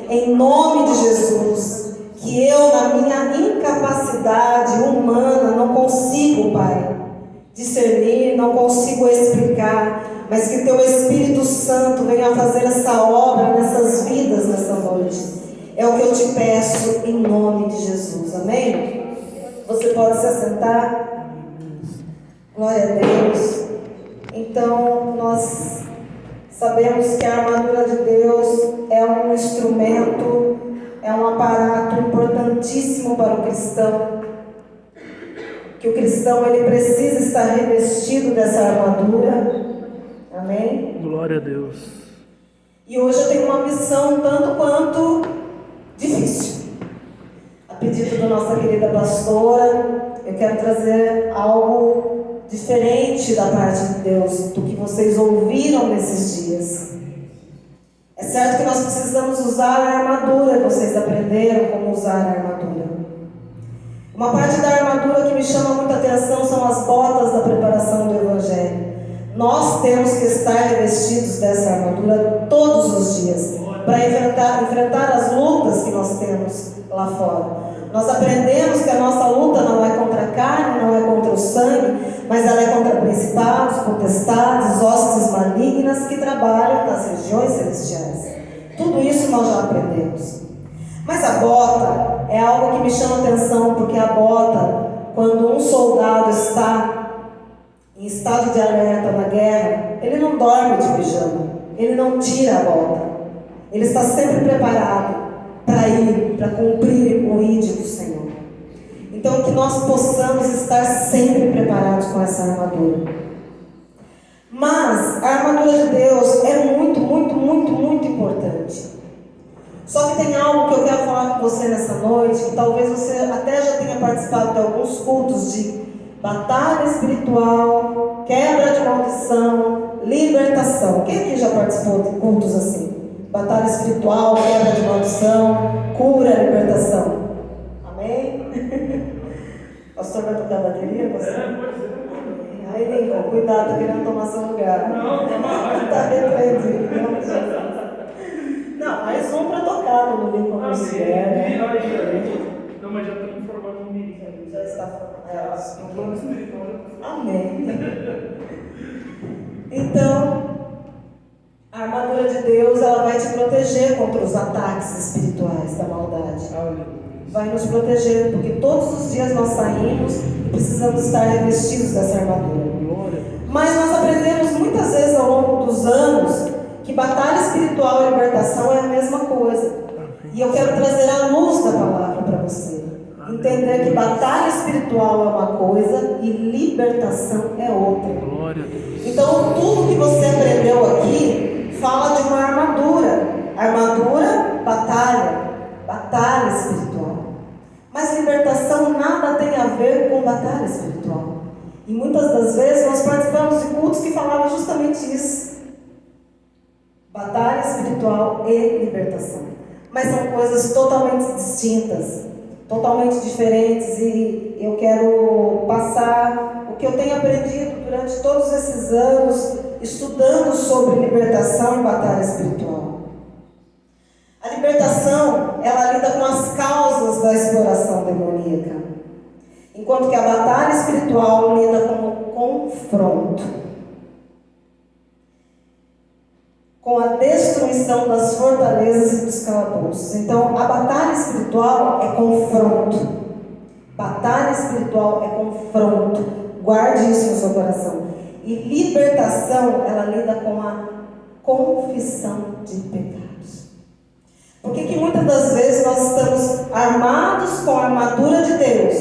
Em nome de Jesus, que eu, na minha incapacidade humana, não consigo, Pai, discernir, não consigo explicar, mas que Teu Espírito Santo venha fazer essa obra nessas vidas nessa noite. É o que eu te peço em nome de Jesus, amém? Você pode se assentar. Glória a Deus. Então, nós sabemos que a armadura de Deus é um instrumento, é um aparato importantíssimo para o cristão. Que o cristão ele precisa estar revestido dessa armadura. Amém? Glória a Deus. E hoje eu tenho uma missão tanto quanto difícil. A pedido da nossa querida pastora, eu quero trazer algo diferente da parte de Deus, do que vocês ouviram nesses dias. É certo que nós precisamos usar a armadura, vocês aprenderam como usar a armadura. Uma parte da armadura que me chama muita atenção são as botas da preparação do Evangelho. Nós temos que estar revestidos dessa armadura todos os dias, para enfrentar as lutas que nós temos lá fora. Nós aprendemos que a nossa luta não é contra a carne, não é contra o sangue, mas ela é contra principados, potestades, hostes malignas que trabalham nas regiões celestiais. Tudo isso nós já aprendemos. Mas a bota é algo que me chama atenção, porque a bota, quando um soldado está em estado de alerta na guerra, ele não dorme de pijama, ele não tira a bota, ele está sempre preparado para ir, para cumprir o ID do Senhor. Então que nós possamos estar sempre preparados com essa armadura. Mas a armadura de Deus é muito, muito, muito, muito importante. Só que tem algo que eu quero falar com você nessa noite, que talvez você até já tenha participado de alguns cultos de batalha espiritual, quebra de maldição, libertação. Quem aqui já participou de cultos assim? Batalha espiritual, quebra de maldição, cura, libertação. Amém? Pastor vai tocar bateria? Você? Aí, Lincoln, cuidado, tá querendo tomar seu lugar. Não, tá repreendido. Não, mais um para tocar no Lincoln não se der, né? Não, mas já estamos formando um ministro. Já está formado. Um plano espiritual. Amém. Então, a armadura de Deus, ela vai te proteger contra os ataques espirituais da maldade. Vai nos proteger, porque todos os dias nós saímos e precisamos estar revestidos dessa armadura. Mas nós aprendemos muitas vezes ao longo dos anos que batalha espiritual e libertação é a mesma coisa. E eu quero trazer a luz da palavra para você. Entender que batalha espiritual é uma coisa e libertação é outra. Então tudo que você aprendeu aqui fala de uma armadura. Armadura, batalha espiritual. Mas libertação nada tem a ver com batalha espiritual. E muitas das vezes nós participamos de cultos que falavam justamente isso. Batalha espiritual e libertação. Mas são coisas totalmente distintas, totalmente diferentes, e eu quero passar o que eu tenho aprendido durante todos esses anos estudando sobre libertação e batalha espiritual. A libertação, ela lida com as causas da exploração demoníaca, enquanto que a batalha espiritual lida com o confronto, com a destruição das fortalezas e dos calabouços. Então, a batalha espiritual é confronto. Batalha espiritual é confronto. Guarde isso no seu coração. E libertação, ela lida com a confissão de pecados. Porque que muitas das vezes nós estamos armados com a armadura de Deus,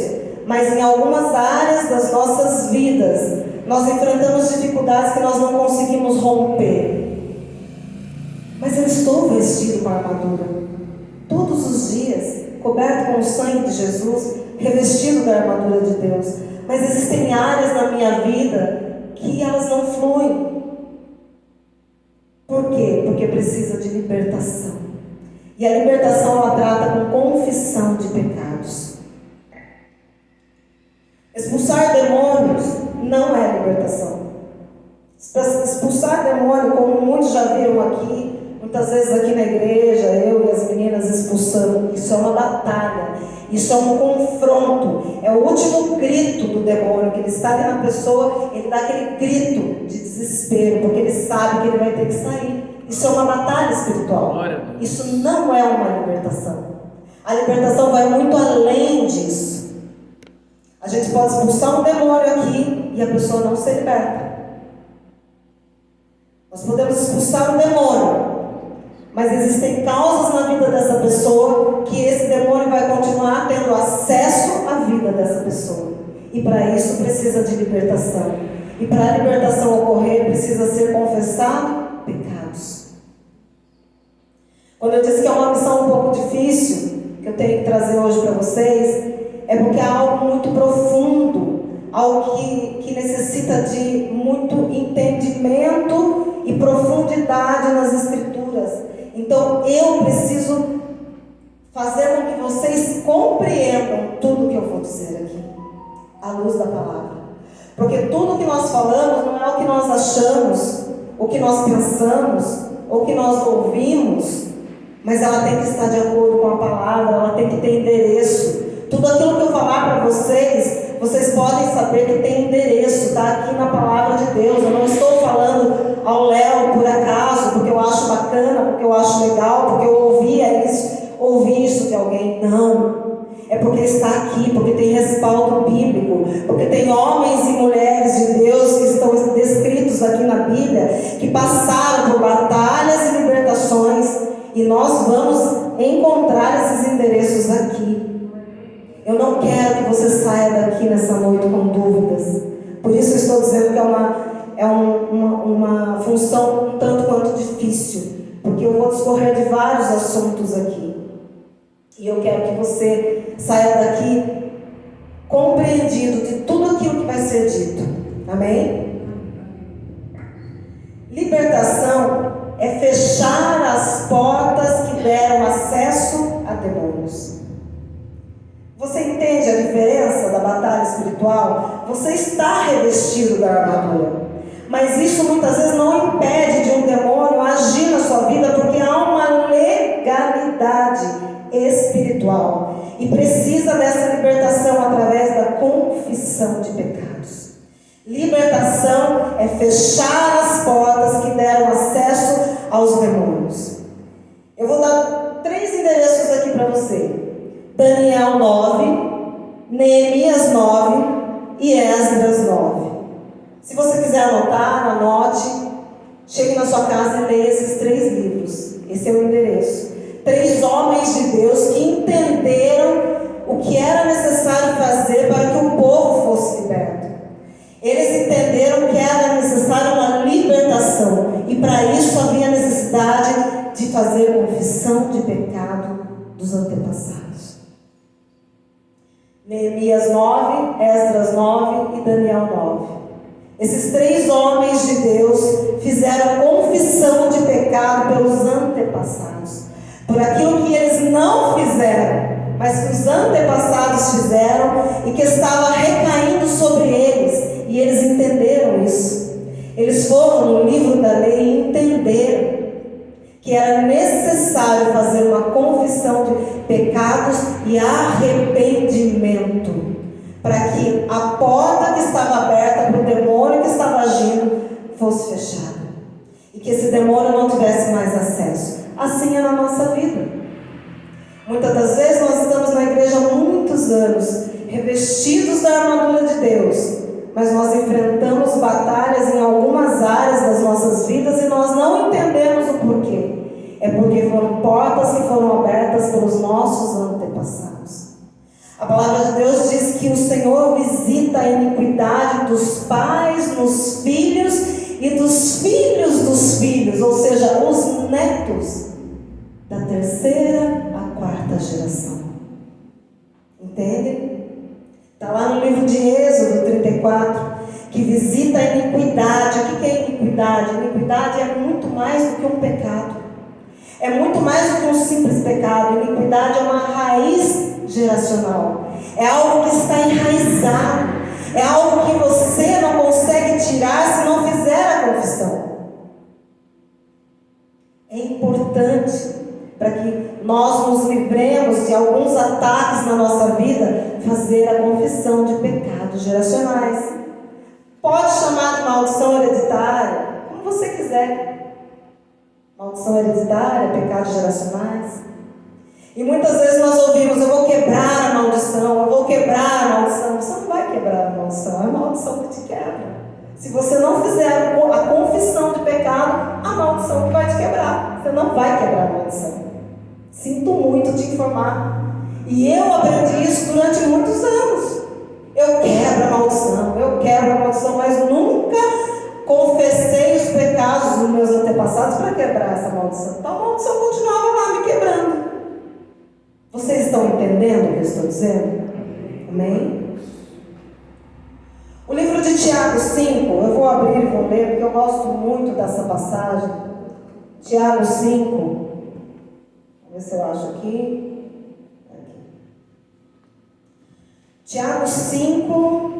mas em algumas áreas das nossas vidas, nós enfrentamos dificuldades que nós não conseguimos romper. Mas eu estou vestido com a armadura, todos os dias, coberto com o sangue de Jesus, revestido da armadura de Deus. Mas existem áreas na minha vida que elas não fluem. Por quê? Porque precisa de libertação. E a libertação ela trata com confissão de pecados. Expulsar demônios não é libertação. Expulsar demônio, como muitos já viram aqui, muitas vezes aqui na igreja, eu e as batalha, isso é um confronto, é o último grito do demônio, que ele está ali na pessoa, ele dá aquele grito de desespero, porque ele sabe que ele vai ter que sair. Isso é uma batalha espiritual, isso não é uma libertação. A libertação vai muito além disso. A gente pode expulsar um demônio aqui e a pessoa não ser liberta. Nós podemos expulsar um demônio, mas existem causas na vida dessa pessoa que esse demônio vai continuar tendo acesso à vida dessa pessoa. E para isso precisa de libertação. E para a libertação ocorrer, precisa ser confessado pecados. Quando eu disse que é uma missão um pouco difícil, que eu tenho que trazer hoje para vocês, é porque é algo muito profundo, algo que necessita de muito entendimento e profundidade nas Escrituras. Então eu preciso fazer com que vocês compreendam tudo que eu vou dizer aqui, à luz da palavra. Porque tudo que nós falamos não é o que nós achamos, o que nós pensamos, ou o que nós ouvimos, mas ela tem que estar de acordo com a palavra, ela tem que ter endereço. Tudo aquilo que eu falar para vocês, vocês podem saber que tem endereço, está aqui na palavra de Deus. Eu não estou falando ao Léo por acaso, porque eu acho bacana, porque eu acho legal, porque eu ouvi isso de alguém. Não. É porque está aqui, porque tem respaldo bíblico, porque tem homens e mulheres de Deus que estão descritos aqui na Bíblia, que passaram por batalhas e libertações, e nós vamos encontrar esses endereços aqui. Eu não quero que você saia daqui nessa noite com dúvidas. Por isso eu estou dizendo que é uma função um tanto quanto difícil, porque eu vou discorrer de vários assuntos aqui. E eu quero que você saia daqui compreendido de tudo aquilo que vai ser dito. Amém? Libertação é fechar as portas que deram acesso a demônios. Você entende a diferença da batalha espiritual? Você está revestido da armadura, mas isso muitas vezes não impede de um demônio agir na sua vida, porque há uma legalidade espiritual e precisa dessa libertação através da confissão de pecados. Libertação é fechar as portas que deram acesso aos demônios. Eu vou dar 3 endereços aqui para você: Daniel 9, Neemias 9 e Esdras 9. Se você quiser anotar, anote, chegue na sua casa e leia esses 3 livros. Esse é o endereço. 3 homens de Deus que entenderam o que era necessário fazer para que o povo fosse liberto. Eles entenderam que era necessária uma libertação, e para isso havia necessidade de fazer confissão de pecado dos antepassados. Neemias 9, Esdras 9 e Daniel 9. Esses 3 homens de Deus fizeram confissão de pecado pelos antepassados, por aquilo que eles não fizeram, mas que os antepassados fizeram e que estava recaindo sobre eles, e eles entenderam isso. Eles foram no livro da lei e entenderam que era necessário fazer uma confissão de pecados e arrependimento, para que a porta que estava aberta para o demônio que estava agindo fosse fechada, e que esse demônio não tivesse mais acesso. Assim é na nossa vida. Muitas das vezes nós estamos na igreja há muitos anos, revestidos da armadura de Deus, mas nós enfrentamos batalhas em algumas áreas das nossas vidas e nós não entendemos o porquê. É porque foram portas que foram abertas pelos nossos antepassados. A palavra de Deus diz que o Senhor visita a iniquidade dos pais nos filhos e dos filhos, ou seja, os netos da 3ª à 4ª geração. Entende? Está lá no livro de Êxodo 34, que visita a iniquidade. O que é iniquidade? Iniquidade é muito mais do que um pecado. É muito mais do que um simples pecado. Iniquidade é uma raiz geracional. É algo que está enraizado. É algo que você não consegue tirar se não fizer a confissão. É importante para que nós nos livremos de alguns ataques na nossa vida, fazer a confissão de pecados geracionais. Pode chamar de maldição hereditária, como você quiser. Maldição hereditária, pecados geracionais. E muitas vezes nós ouvimos: eu vou quebrar a maldição, eu vou quebrar a maldição. Você não vai quebrar a maldição, é a maldição que te quebra. Se você não fizer a confissão de pecado, a maldição que vai te quebrar. Você não vai quebrar a maldição. Sinto muito te informar. E eu aprendi isso durante muitos anos. Eu quebro a maldição, mas nunca confessei os pecados dos meus antepassados para quebrar essa maldição. Então a maldição continuava lá me quebrando. Vocês estão entendendo o que eu estou dizendo? Amém? O livro de Tiago 5, eu vou abrir e vou ler, porque eu gosto muito dessa passagem. Tiago 5, vamos ver se eu acho aqui. Tiago 5,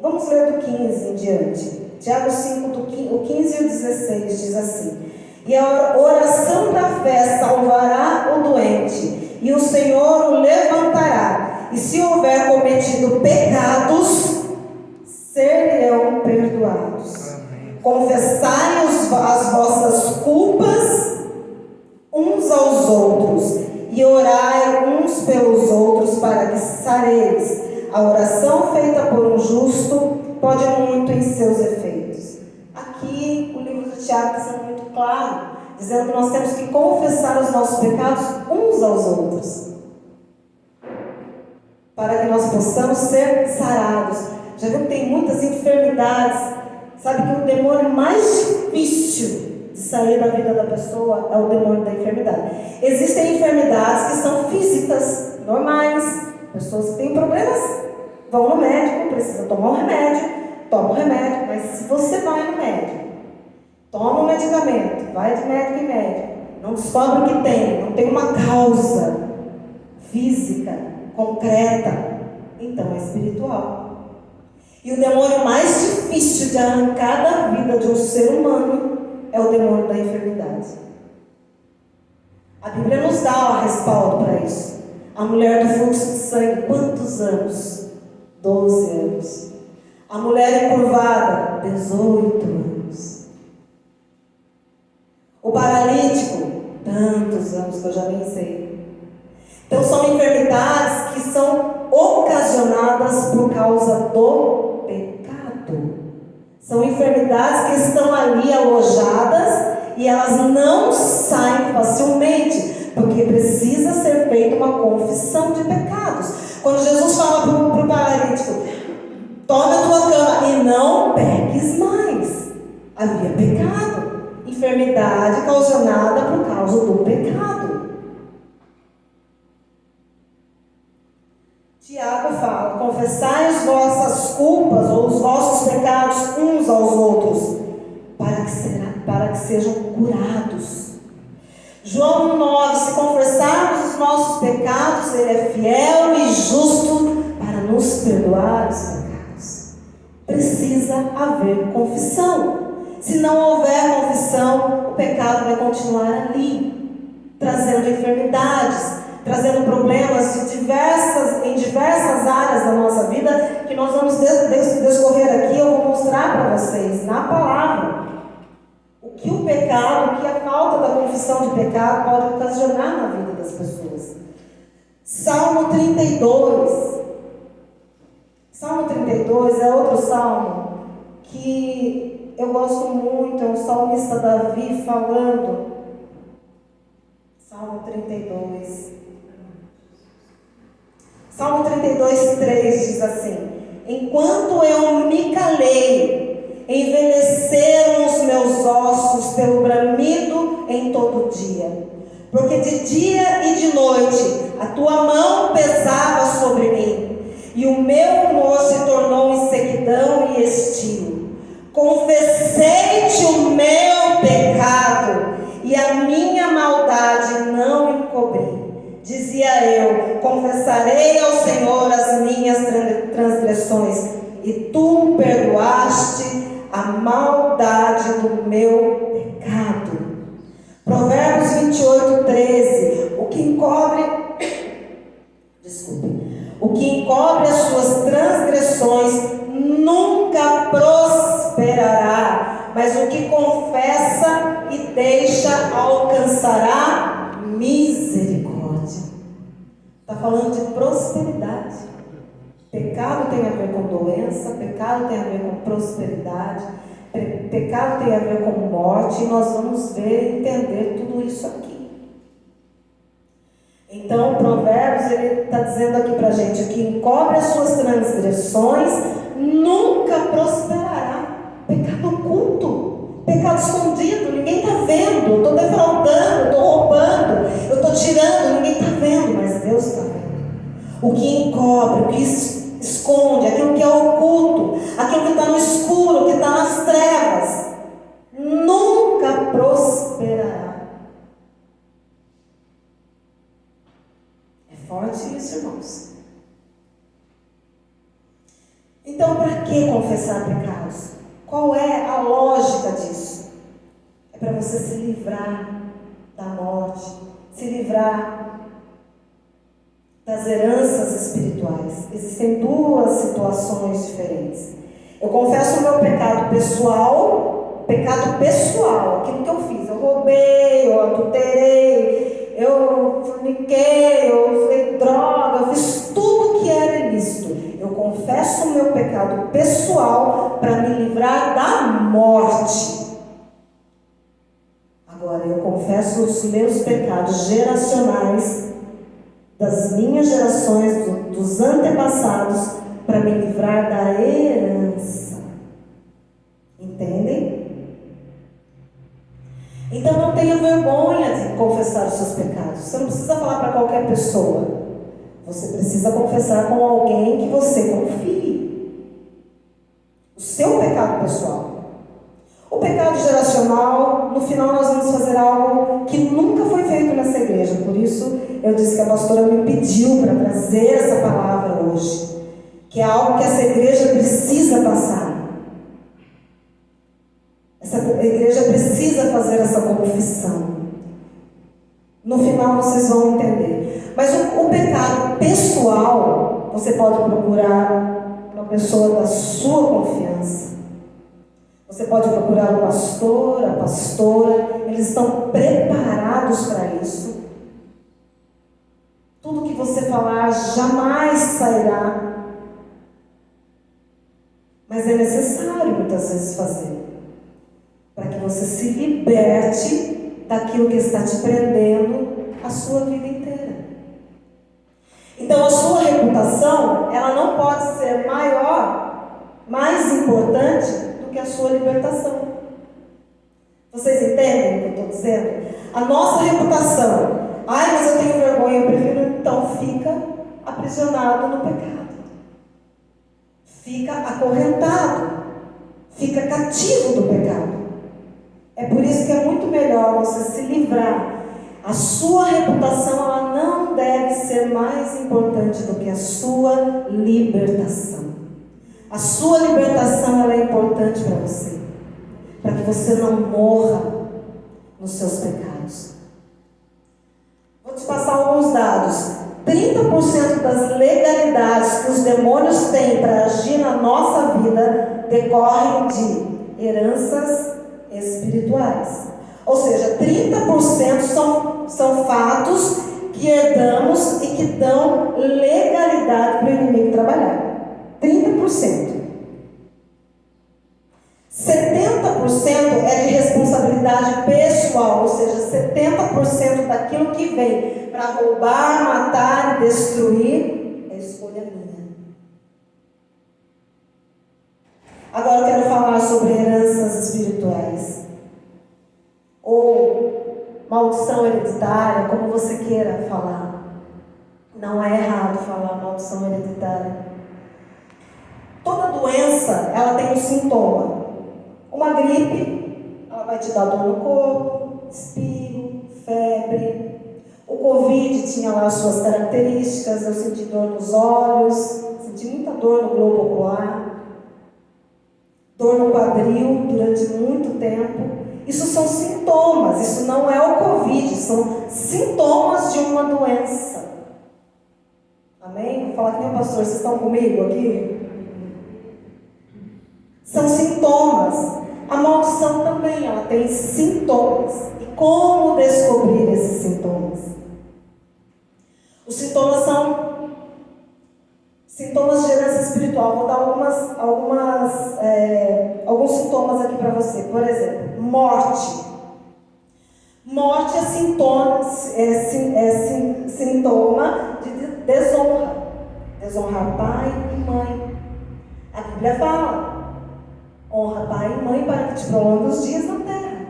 vamos ler do 15 em diante. Tiago 5, o 15 e o 16 diz assim: e a oração da fé salvará o doente, e o Senhor o levantará, e se houver cometido pecados, serão perdoados. Confessai as vossas culpas uns aos outros, e orai uns pelos outros para que sareis. A oração feita por um justo pode muito em seus efeitos. Aqui o livro de Tiago está sendo muito claro, dizendo que nós temos que confessar os nossos pecados uns aos outros, para que nós possamos ser sarados. Já viu que tem muitas enfermidades? Sabe que o demônio mais difícil de sair da vida da pessoa é o demônio da enfermidade. Existem enfermidades que são físicas, normais. Pessoas que têm problemas vão no médico, precisa tomar um remédio, toma um remédio. Mas se você vai no médico, toma um medicamento, vai de médico em médico, não descobre o que tem, não tem uma causa física, concreta, então é espiritual. E o demônio mais difícil de arrancar da vida de um ser humano é o demônio da enfermidade. A Bíblia nos dá o respaldo para isso. A mulher do fluxo de sangue, quantos anos? 12 anos. A mulher encurvada, 18 anos. O paralítico, tantos anos que eu já nem sei. Então são enfermidades que são ocasionadas por causa do pecado. São enfermidades que estão ali alojadas e elas não saem facilmente, porque precisa ser feita uma confissão de pecados. Quando Jesus fala para o paralítico: tome a tua cama e não peques mais, havia pecado, enfermidade causada por causa do pecado. Tiago fala: confessai as vossas culpas ou os vossos pecados uns aos outros, para que sejam curados. João 9, se confessarmos os nossos pecados, Ele é fiel e justo para nos perdoar os pecados. Precisa haver confissão. Se não houver confissão, o pecado vai continuar ali, trazendo enfermidades, trazendo problemas em diversas áreas da nossa vida, que nós vamos descorrer aqui. Eu vou mostrar para vocês, na palavra, o que o pecado, o que a falta da confissão de pecado pode ocasionar na vida das pessoas. Salmo 32. Salmo 32 é outro salmo que eu gosto muito, é um salmista Davi falando. Salmo 32. Salmo 32, 3 diz assim: enquanto eu me calei, envelheceram os meus ossos pelo bramido em todo dia. Porque de dia e de noite a tua mão pesava sobre mim, e o meu humor se tornou em sequidão e estio. Confessei-te o meu pecado, e a minha maldade não encobri. Dizia eu: confessarei ao Senhor as minhas transgressões, e tu perdoaste a do meu pecado. Provérbios 28:13. O que encobre as suas transgressões nunca prosperará, mas o que confessa e deixa alcançará misericórdia. Está falando de prosperidade. Pecado tem a ver com doença, pecado tem a ver com prosperidade, pecado tem a ver com morte, e nós vamos ver e entender tudo isso aqui. Então, Provérbios, ele está dizendo aqui para a gente, que encobre as suas transgressões, nunca prosperará. Pecado oculto, pecado escondido, ninguém está vendo. Eu estou defraudando, estou roubando, eu estou tirando, ninguém está vendo, mas Deus está vendo. O que encobre, o que esconde, aquilo que é oculto, aquilo que está no escuro, que está nas trevas, nunca prosperará. Forte isso, irmãos. Então, para que confessar pecados? Qual é a lógica disso? É para você se livrar da morte, se livrar das heranças espirituais. Existem duas situações diferentes. Eu confesso o meu pecado pessoal, aquilo que eu fiz. Eu roubei, eu adulterei, eu forniquei, eu usei droga, eu fiz tudo que era ilícito. Eu confesso o meu pecado pessoal para me livrar da morte. Agora, eu confesso os meus pecados geracionais, das minhas gerações, dos antepassados, para me livrar da herança. Entendem? Então não tenha vergonha de confessar os seus pecados. Você não precisa falar para qualquer pessoa. Você precisa confessar com alguém que você confie. O seu pecado pessoal. O pecado geracional, no final nós vamos fazer algo que nunca foi feito nessa igreja. Por isso eu disse que a pastora me pediu para trazer essa palavra hoje. Que é algo que essa igreja precisa passar. Essa igreja precisa fazer essa confissão. No final vocês vão entender. Mas o pecado pessoal, você pode procurar uma pessoa da sua confiança. Você pode procurar o pastor, a pastora. Eles estão preparados para isso. Tudo que você falar jamais sairá. Mas é necessário muitas vezes fazer. Para que você se liberte daquilo que está te prendendo a sua vida inteira. Então a sua reputação, ela não pode ser maior, mais importante do que a sua libertação. Vocês entendem o que eu estou dizendo? A nossa reputação, mas eu tenho vergonha, eu prefiro, então fica aprisionado no pecado. Fica acorrentado, fica cativo do pecado. É por isso que é muito melhor você se livrar. A sua reputação, ela não deve ser mais importante do que a sua libertação. A sua libertação, ela é importante para você. Para que você não morra nos seus pecados. Vou te passar alguns dados. 30% das legalidades que os demônios têm para agir na nossa vida decorrem de heranças espirituais. Ou seja, 30% são fatos que herdamos e que dão legalidade para o inimigo trabalhar. 30%. 70% é de responsabilidade pessoal, ou seja, 70% daquilo que vem para roubar, matar e destruir é escolha minha. Agora eu quero falar sobre heranças espirituais. Ou maldição hereditária, como você queira falar. Não é errado falar maldição hereditária. Toda doença, ela tem um sintoma. Uma gripe, ela vai te dar dor no corpo, espirro, febre. O Covid tinha lá as suas características. Eu senti dor nos olhos, senti muita dor no globo ocular, dor no quadril durante muito tempo. Isso são sintomas, isso não é o Covid, são sintomas de uma doença. Amém? Vou falar que nem o pastor, vocês estão comigo aqui? São sintomas. A maldição também, ela tem sintomas. E como descobrir esses sintomas? Os sintomas são sintomas de herança espiritual. Vou dar alguns sintomas aqui para você. Por exemplo, morte. Morte é sintoma de desonra. Desonrar pai e mãe. A Bíblia fala: honra pai e mãe para que te prolongue os dias na terra.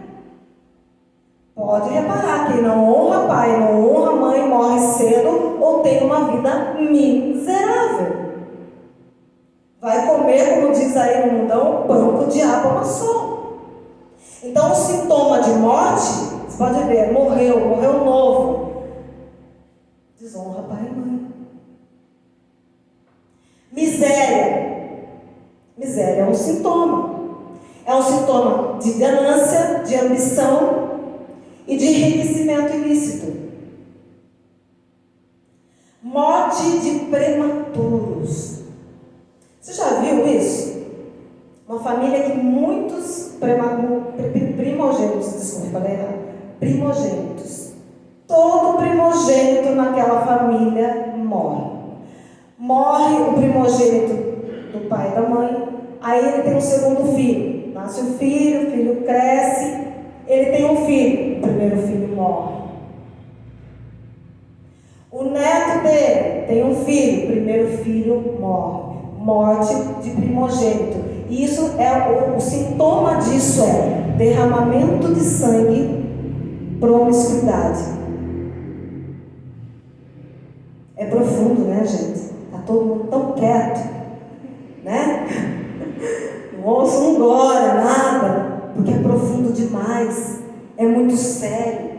Pode reparar, quem não honra pai, não honra mãe, morre cedo ou tem uma vida miserável. Vai comer, como diz aí no mundão, pão que o diabo amassou. Então o sintoma de morte, você pode ver, morreu novo. Desonra pai e mãe. Miséria é um sintoma. É um sintoma de ganância, de ambição e de enriquecimento ilícito. Morte de prematuros. Você já viu isso? Uma família que muitos primogênitos. Todo primogênito naquela família morre. Morre o primogênito do pai e da mãe, aí ele tem um segundo filho. Nasce o filho cresce, ele tem um filho, o primeiro filho morre. O neto dele tem um filho, o primeiro filho morre. Morte de primogênito. E isso é o sintoma disso é derramamento de sangue, promiscuidade. É profundo, né, gente? Está todo mundo tão quieto, né? Não ouço um glória, nada, porque é profundo demais, é muito sério.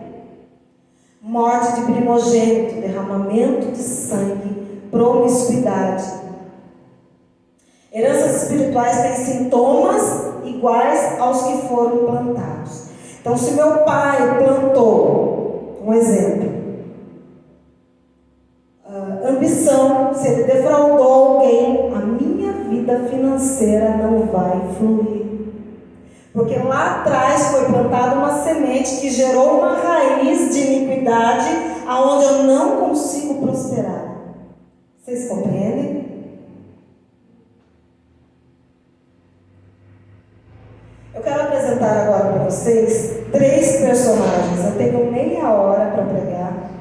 Morte de primogênito, derramamento de sangue, promiscuidade. Heranças espirituais têm sintomas iguais aos que foram plantados. Então, se meu pai plantou, um exemplo, ambição, se ele defraudou alguém, a minha vida financeira não vai fluir. Porque lá atrás foi plantada uma semente que gerou uma raiz de iniquidade aonde eu não consigo prosperar. Vocês compreendem? Eu quero apresentar agora para vocês 3 personagens. Eu tenho meia hora para pregar.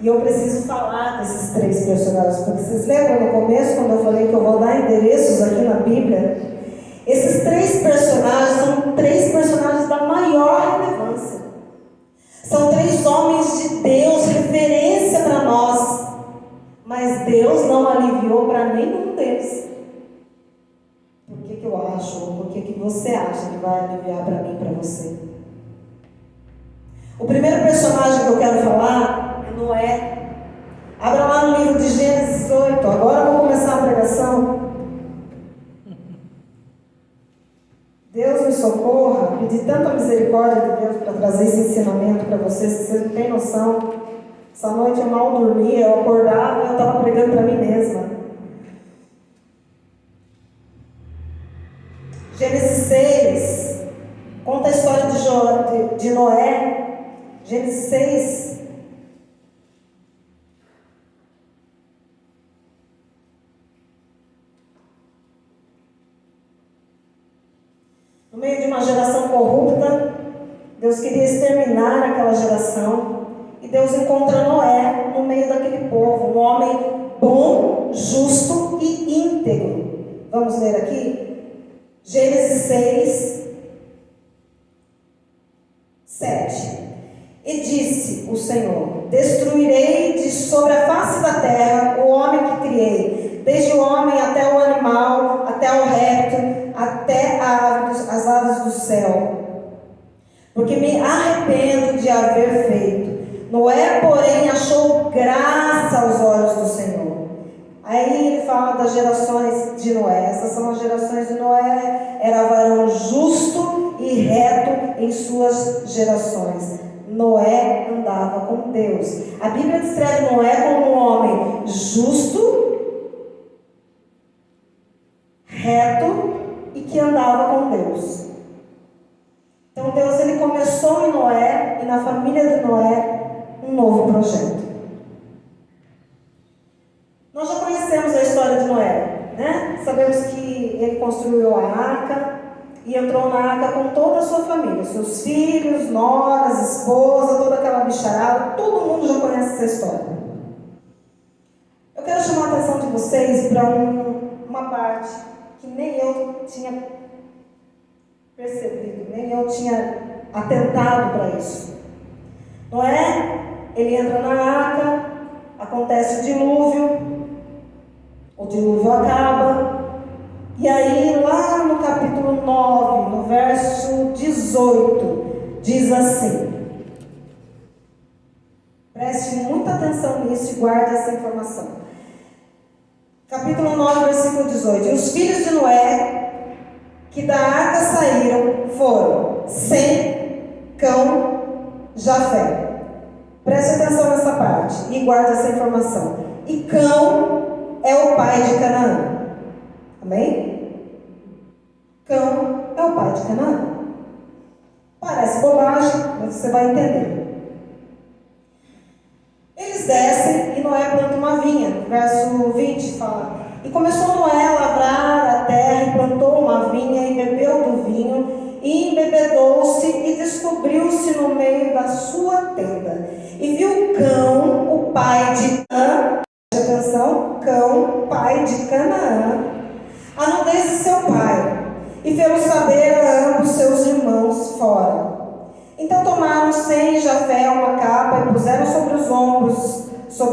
E eu preciso falar desses 3 personagens, porque vocês lembram no começo, quando eu falei que eu vou dar endereços aqui na Bíblia? Esses 3 personagens são 3 personagens da maior relevância. São 3 homens de Deus, referência para nós. Mas Deus não aliviou para nenhum deles. Por que eu acho, ou por que você acha que vai aliviar para mim e para você? O primeiro personagem que eu quero falar é Noé. Abra lá no livro de Gênesis 8. Agora eu vou começar a pregação. Deus me socorra. Pedi tanta misericórdia de Deus para trazer esse ensinamento para vocês, que vocês não têm noção. Essa noite eu mal dormia, eu acordava e eu estava pregando para mim mesma. Gênesis 6 conta a história de Noé. Gênesis 6. No meio de uma geração corrupta, Deus queria exterminar aquela geração. E Deus encontra Noé no meio daquele povo. Um homem bom, justo e íntegro. Vamos ler aqui? Gênesis 6, 7. E disse o Senhor: destruirei de sobre a face da terra o homem que criei, desde o homem até o animal, até o réptil, até as aves do céu, porque me arrependo de haver feito. Noé, porém, achou graça aos olhos do Senhor. Aí ele fala das gerações de Noé. Essas são as gerações de Noé. Era varão justo e reto em suas gerações. Noé andava com Deus. A Bíblia descreve Noé como um homem justo, reto e que andava com Deus. Então Deus ele começou em Noé e na família de Noé um novo projeto. Nós já conhecemos a história de Noé, né? Sabemos que ele construiu a arca e entrou na arca com toda a sua família, seus filhos, noras, esposa, toda aquela bicharada. Todo mundo já conhece essa história. Eu quero chamar a atenção de vocês para uma parte que nem eu tinha percebido, nem eu tinha atentado para isso. Noé, ele entra na arca, acontece o dilúvio acaba. E aí, lá no capítulo 9, no verso 18, diz assim. Preste muita atenção nisso e guarde essa informação. Capítulo 9, versículo 18. E os filhos de Noé, que da arca saíram, foram Sem, Cão, Jafé. Preste atenção nessa parte e guarde essa informação. E Cão é o pai de Canaã. Amém? Cão é o pai de Canaã. Parece bobagem, mas você vai entender. Eles descem e Noé planta uma vinha. Verso 20 fala: E começou Noé a lavrar a terra e plantou uma vinha e bebeu do vinho e embebedou-se e descobriu-se no meio da sua tenda. E viu Cão, o pai de Canaã, preste atenção, Cão, pai de Canaã, a nudez de seu pai, e fez saber a ambos seus irmãos fora. Então tomaram Sem e Jafé uma capa e puseram sobre os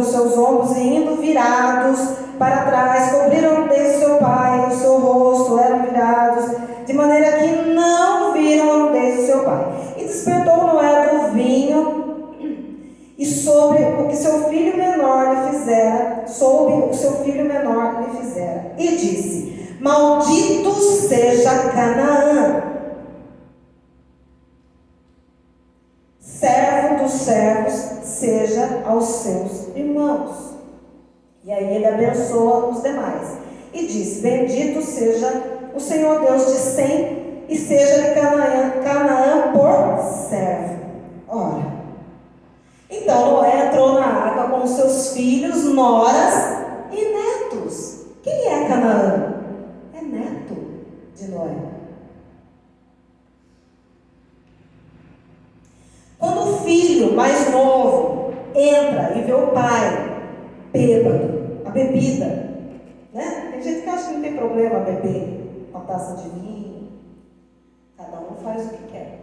seus ombros, e indo virados para trás, cobriram a nudez de seu pai, e o seu rosto eram virados, de maneira que não viram a nudez de seu pai. E despertou Noé do vinho, e sobre o que seu filho menor lhe fizera, e disse: Maldito seja Canaã, servo dos servos seja aos seus irmãos. E aí ele abençoa os demais e diz: Bendito seja o Senhor Deus de Sem, e seja-lhe Canaã por servo. Ora, então Noé entrou na arca com seus filhos, noras e netos. Quem é Canaã? É neto de Noé. Quando o filho mais novo entra e vê o pai bêbado, a bebida, né? Tem gente que acha que não tem problema beber uma taça de vinho, cada um faz o que quer,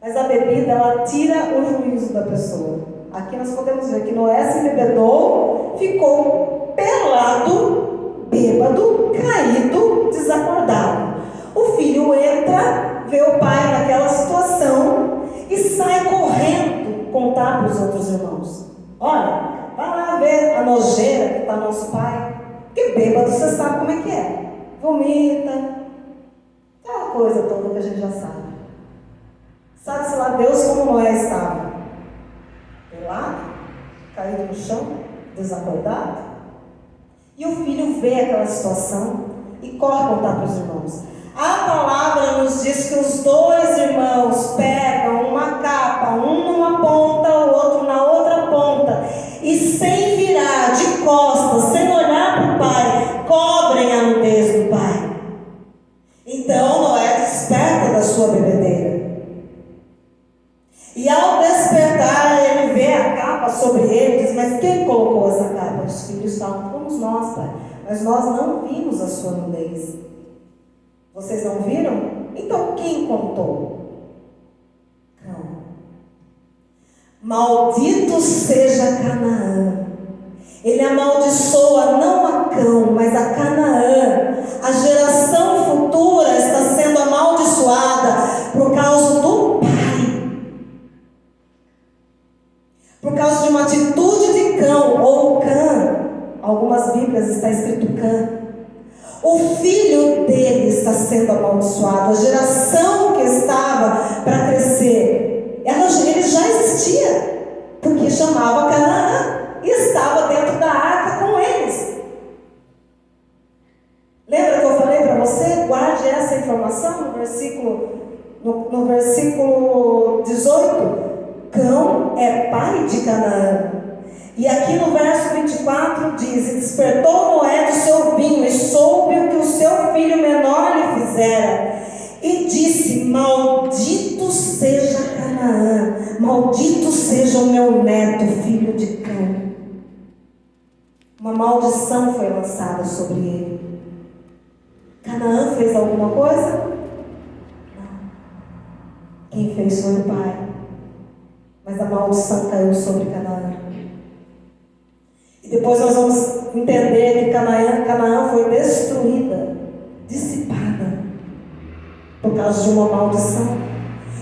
mas a bebida, ela tira o juízo da pessoa. Aqui nós podemos ver que Noé se embebedou, ficou pelado, bêbado, caído, desacordado. O filho entra, vê o pai naquela situação e sai correndo contar para os outros irmãos: olha, vai lá ver a nojeira que está nosso pai. Porque bêbado você sabe como é que é. Vomita, aquela coisa toda que a gente já sabe. Sabe-se lá Deus como Noé estava? Pelado, caído no chão, desacordado. E o filho vê aquela situação e corre contar para os irmãos. A palavra nos diz que os dois irmãos pegam uma capa, um numa ponta, o outro na outra ponta, e sem virar de costas, sem olhar para o pai, cobrem a nudez do pai. Então Noé desperta da sua bebedeira. E ao despertar, ele vê a capa sobre ele e diz: mas quem colocou essa capa? Os filhos falam: fomos nós, pai, mas nós não vimos a sua nudez. Vocês não viram? Então quem contou? Cão. Maldito seja Canaã. Ele amaldiçoa não a Cão, mas a Canaã. A geração futura está sendo amaldiçoada por causa do pai, por causa de uma atitude de Cão ou Cã. Algumas Bíblias está escrito Cã. O filho dele está sendo amaldiçoado. A geração que estava para crescer no versículo 18, Cão é pai de Canaã. E aqui no verso 24 diz: e despertou Noé do seu vinho e soube o que o seu filho menor lhe fizera. E disse: maldito seja Canaã, maldito seja o meu neto, filho de Cão. Uma maldição foi lançada sobre ele. Canaã fez alguma coisa? Não. Quem fez foi o pai. Mas a maldição caiu sobre Canaã. E depois nós vamos entender que Canaã foi destruída, dissipada, por causa de uma maldição.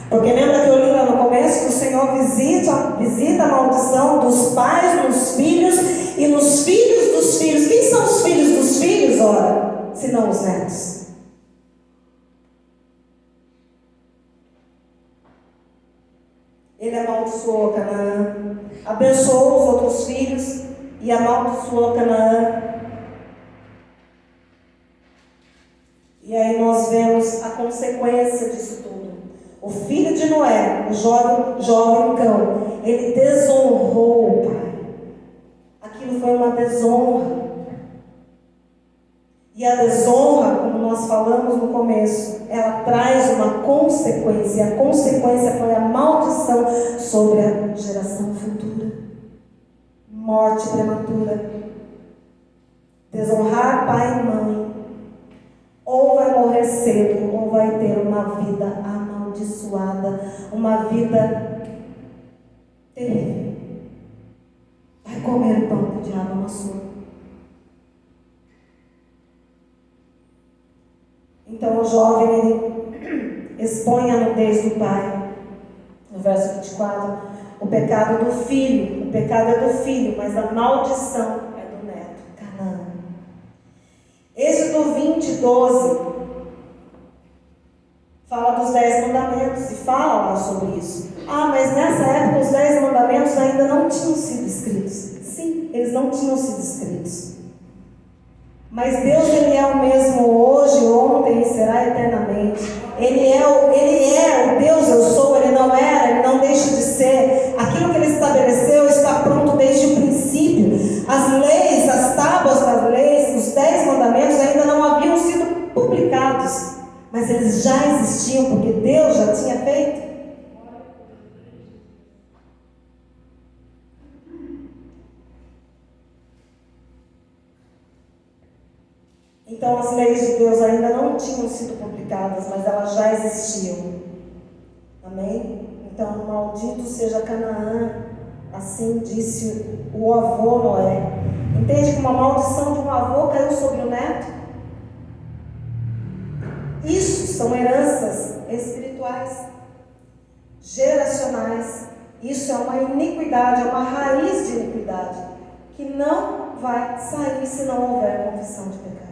Porque lembra que eu li lá no começo que o Senhor visita a maldição dos pais nos filhos e nos filhos dos filhos. Quem são os filhos dos filhos, ora? Senão os netos. Ele amaldiçoou Canaã, abençoou os outros filhos e amaldiçoou Canaã. E aí nós vemos a consequência disso tudo. O filho de Noé, o jovem Cão, ele desonrou o pai. Aquilo foi uma desonra. E a desonra, como nós falamos no começo, ela traz uma consequência. E a consequência foi a maldição sobre a geração futura. Morte prematura. Desonrar pai e mãe. Ou vai morrer cedo, ou vai ter uma vida amaldiçoada, uma vida terrível. Vai comer o pão que o diabo amassou. Então o jovem, ele expõe a nudez do pai. No verso 24, o pecado do filho. O pecado é do filho, mas a maldição é do neto, Canaã. Êxodo 20, 12 fala dos 10 mandamentos e fala lá sobre isso. Mas nessa época os 10 mandamentos ainda não tinham sido escritos. Sim, eles não tinham sido escritos. Mas Deus, Ele é o mesmo hoje, ontem e será eternamente. Ele é o Deus eu sou, Ele não era, Ele não deixa de ser. Aquilo que Ele estabeleceu está pronto desde o princípio. As leis, as tábuas das leis, os 10 mandamentos ainda não haviam sido publicados. Mas eles já existiam, porque Deus já tinha feito. Então as leis de Deus ainda não tinham sido publicadas, mas elas já existiam. Amém? Então, maldito seja Canaã, assim disse o avô Noé. Entende que uma maldição de um avô caiu sobre o neto? Isso são heranças espirituais, geracionais. Isso é uma iniquidade, é uma raiz de iniquidade, que não vai sair se não houver confissão de pecados.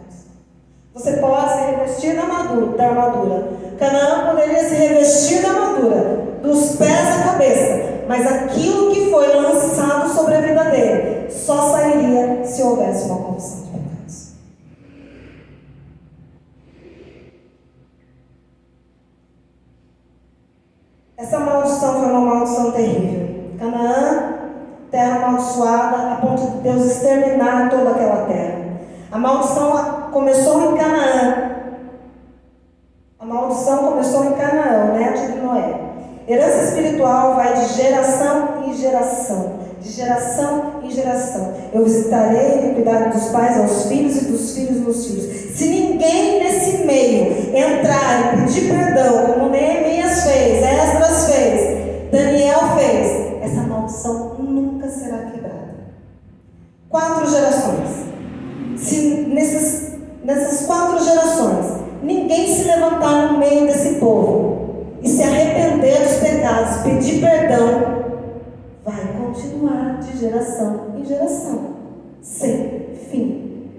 Você pode se revestir da armadura. Canaã poderia se revestir da armadura, dos pés à cabeça, mas aquilo que foi lançado sobre a vida dele só sairia se houvesse uma confissão de pecados. Essa maldição foi uma maldição terrível. Canaã, terra amaldiçoada, a ponto de Deus exterminar toda aquela terra. A maldição começou em Canaã. A maldição começou em Canaã, o neto de Noé. Herança espiritual vai de geração em geração. De geração em geração. Eu visitarei a iniquidade dos pais aos filhos e dos filhos nos filhos. Se ninguém nesse meio entrar e pedir perdão, como Neemias fez, Esdras fez, Daniel fez, essa maldição nunca será quebrada. 4 gerações. Se nessas 4 gerações ninguém se levantar no meio desse povo e se arrepender dos pecados, pedir perdão, vai continuar de geração em geração, sem fim.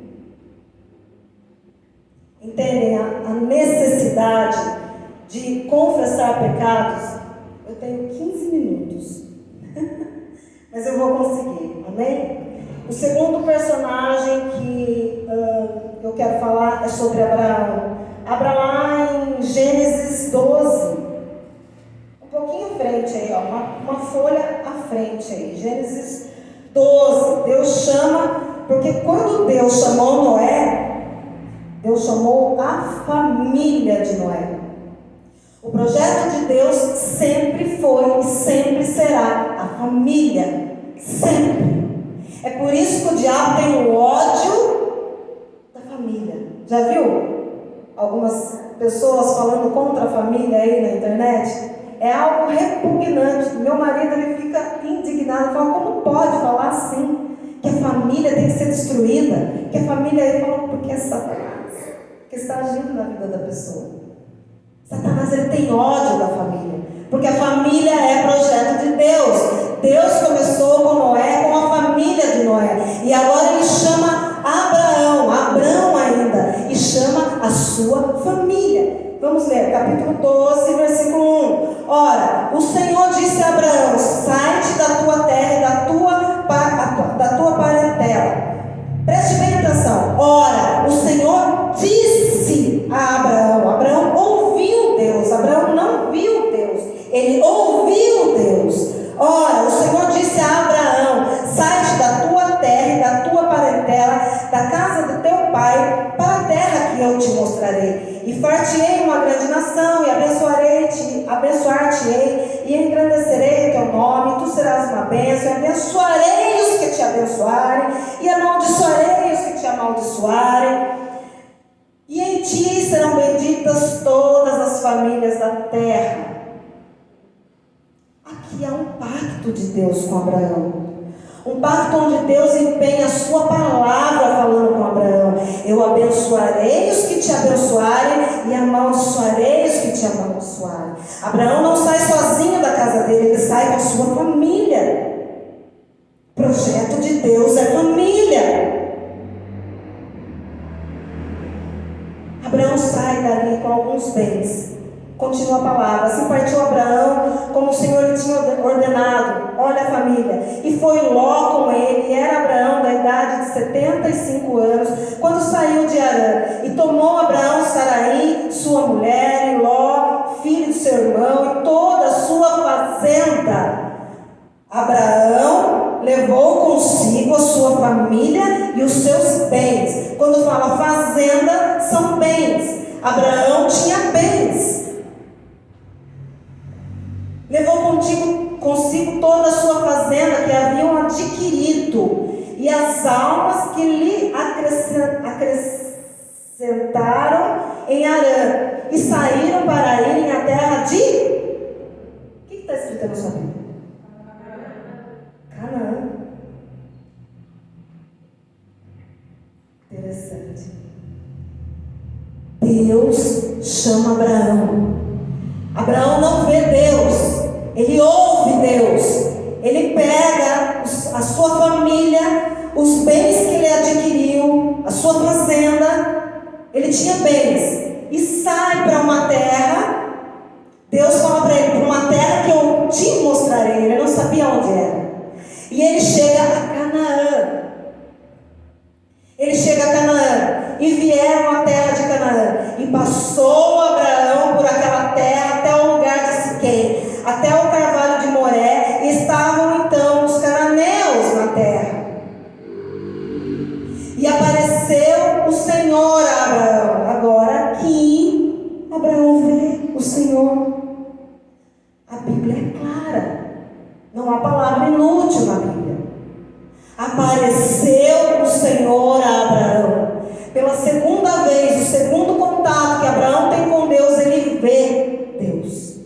Entendem a necessidade de confessar pecados? Eu tenho 15 minutos, mas eu vou conseguir, amém? O segundo personagem que eu quero falar é sobre Abraão. Abra lá em Gênesis 12, em frente aí, ó, uma folha à frente aí. Gênesis 12. Deus chama, porque quando Deus chamou Noé, Deus chamou a família de Noé. O projeto de Deus sempre foi e sempre será a família. Sempre. É por isso que o diabo tem o ódio da família. Já viu algumas pessoas falando contra a família aí na internet? É algo repugnante. Meu marido, ele fica indignado, fala, como pode falar assim? Que a família tem que ser destruída, que a família, ele fala, porque é Satanás que está agindo na vida da pessoa. Satanás, ele tem ódio da família, porque a família é projeto de Deus. Deus começou com Noé, com a família de Noé, e agora ele chama Abraão ainda, e chama a sua família. Vamos ler, capítulo 12, versículo 1. Ora, o Senhor disse a Abraão, sai-te da tua terra e da tua parentela. Preste bem atenção. Ora, o Senhor disse a Abraão. Abraão ouviu Deus. Abraão não viu Deus. Ele ouviu Deus. Ora, o Senhor disse a Abraão, sai-te da tua terra e da tua parentela, da casa do teu pai, para a terra que eu te mostrarei. E far-te-ei uma grande nação, e abençoar-te-ei, e engrandecerei o teu nome, e tu serás uma bênção, e abençoarei os que te abençoarem, e amaldiçoarei os que te amaldiçoarem, e em ti serão benditas todas as famílias da terra. Aqui há um pacto de Deus com Abraão. Um pacto onde Deus empenha a sua palavra falando com Abraão. Eu abençoarei os que te abençoarem e amaldiçoarei os que te amaldiçoarem. Abraão não sai sozinho da casa dele, ele sai com a sua família. O projeto de Deus é família. Abraão sai dali com alguns bens. Continua a palavra. Assim partiu Abraão, como o Senhor lhe tinha ordenado. Olha a família. E foi Ló com ele. E era Abraão da idade de 75 anos, quando saiu de Harã. E tomou Abraão Saraí, sua mulher, e Ló, filho de seu irmão, e toda a sua fazenda. Abraão levou consigo a sua família e os seus bens. Quando fala fazenda, são bens. Abraão tinha bens. Levou consigo toda a sua fazenda que haviam adquirido, e as almas que lhe acrescentaram em Harã, e saíram para irem à terra de... O que está escrito aí na sua Bíblia? Canaã. Interessante. Deus chama Abraão. Abraão não vê Deus, ele ouve Deus. Ele pega a sua família, os bens que ele adquiriu, a sua fazenda, ele tinha bens, e sai para uma terra. Deus fala para ele, para uma terra que eu te mostrarei. Ele não sabia onde era. E ele chega a Canaã. Ele chega a Canaã, e vieram à terra de Canaã, e passou Abraão por aquela terra até o lugar de Siquém, até o carvalho de Moré, e estavam então os cananeus na terra. E apareceu o Senhor a Abraão. Agora aqui Abraão vê o Senhor. A Bíblia é clara, não há palavra inútil na Bíblia. Apareceu o Senhor a Abraão. Pela segunda vez, o segundo contato que Abraão tem com Deus, ele vê Deus.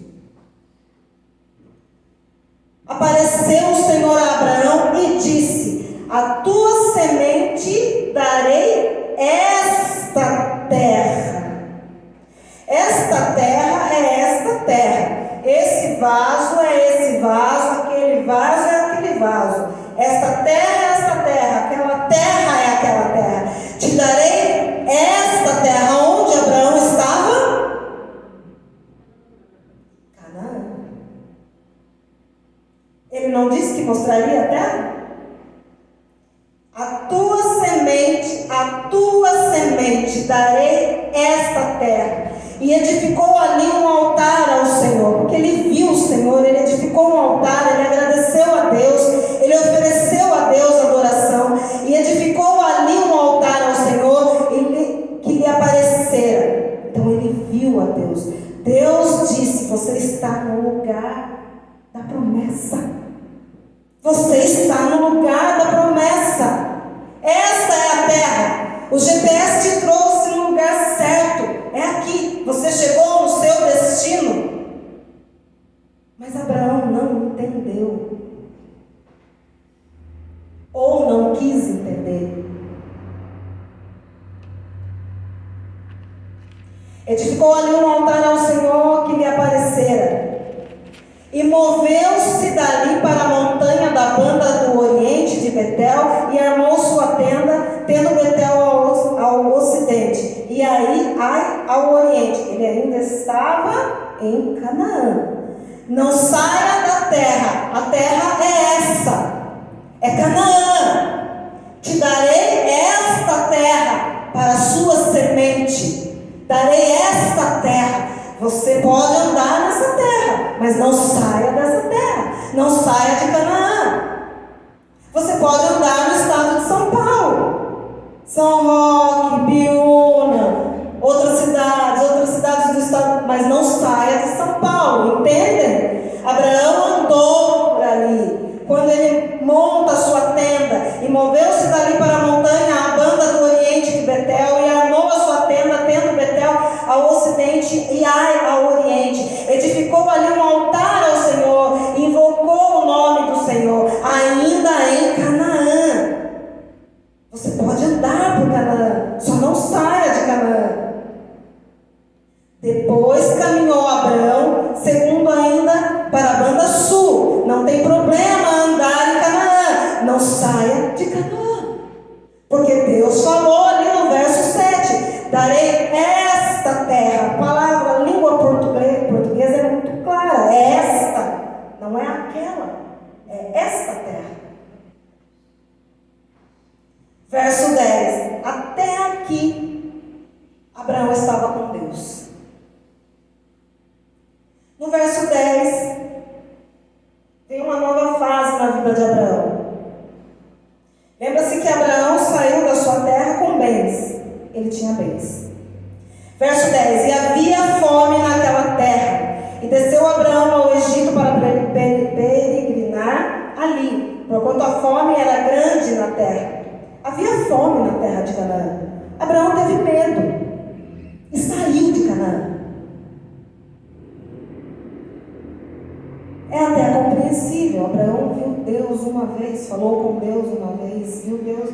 Apareceu o Senhor a Abraão e disse: a tua semente darei esta terra. Esta terra é esta terra. Esse vaso é esse vaso, aquele vaso é aquele vaso. Esta terra é esta terra, aquela terra é aquela terra. Te darei esta terra. Onde Abraão estava? Canaã. Ele não disse que mostraria a terra? A tua semente darei esta terra. E edificou ali um altar ao Senhor, porque ele viu o Senhor, ele está no lugar da promessa. Você está no lugar da promessa. Esta é a terra. O GPS te trouxe no lugar certo. É aqui. Você chegou no seu destino. Mas Abraão não entendeu. Ou não quis entender. Edificou ali um altar ao Senhor que lhe aparecera. E moveu-se dali para a montanha da banda do oriente de Betel e armou sua tenda, tendo Betel ao ocidente. E aí ao oriente. Ele ainda estava em Canaã. Não saia da terra. A terra é essa. É Canaã. Te darei esta terra para a sua semente. Darei esta terra. Você pode andar nessa terra, mas não saia dessa terra. Não saia de Canaã. Você pode andar no estado de São Paulo, São Roque, Biúna, outras cidades do estado, mas não saia de São Paulo, entendem? Abraão andou por ali. Quando ele monta a sua tenda e moveu-se dali para a montanha, a banda do oriente de Betel, e armou a sua tenda, tendo Betel ao ocidente e Ai ao oriente. Edificou ali um altar ao Senhor, invocou o nome do Senhor, ainda em Canaã. Você pode andar por Canaã, só não saia de Canaã. Depois caminhou Abraão, segundo ainda para a banda sul. Não tem problema andar em Canaã, não saia de Canaã. Porque Deus falou ali no verso 7, darei esta terra. A palavra, a língua portuguesa é muito clara, é esta, não é aquela, é esta terra. Verso 10, até aqui, Abraão estava com Deus. No verso 10, tem uma nova fase na vida de Abraão. Lembra-se que Abraão saiu da sua terra com bens. Ele tinha bens. Verso 10, e havia fome naquela terra. E desceu Abraão ao Egito para peregrinar ali, porquanto a fome era grande na terra. Havia fome na terra de Canaã. Abraão teve medo e saiu de Canaã. É até compreensível. Abraão viu Deus uma vez, falou com Deus uma vez, viu Deus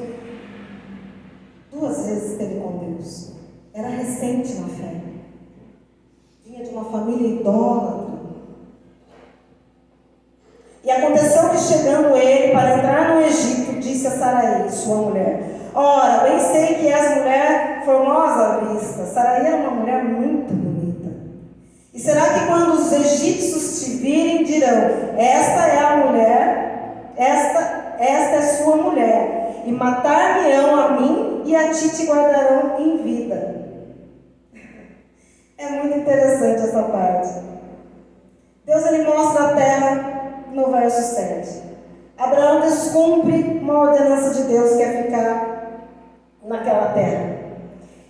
2 vezes, esteve com Deus. Era recente na fé. Vinha de uma família idólatra. E aconteceu que, chegando ele para entrar no Egito, disse a Sarai, sua mulher: ora, bem sei que és mulher formosa à vista. Sarai era uma mulher muito bonita. E será que quando os egípcios te virem, dirão: esta é a mulher, esta é sua mulher, e matar-me-ão a mim, e a ti te guardarão em vida. É muito interessante essa parte. Deus ele mostra a terra no verso 7. Abraão descumpre uma ordenança de Deus, que é ficar naquela terra.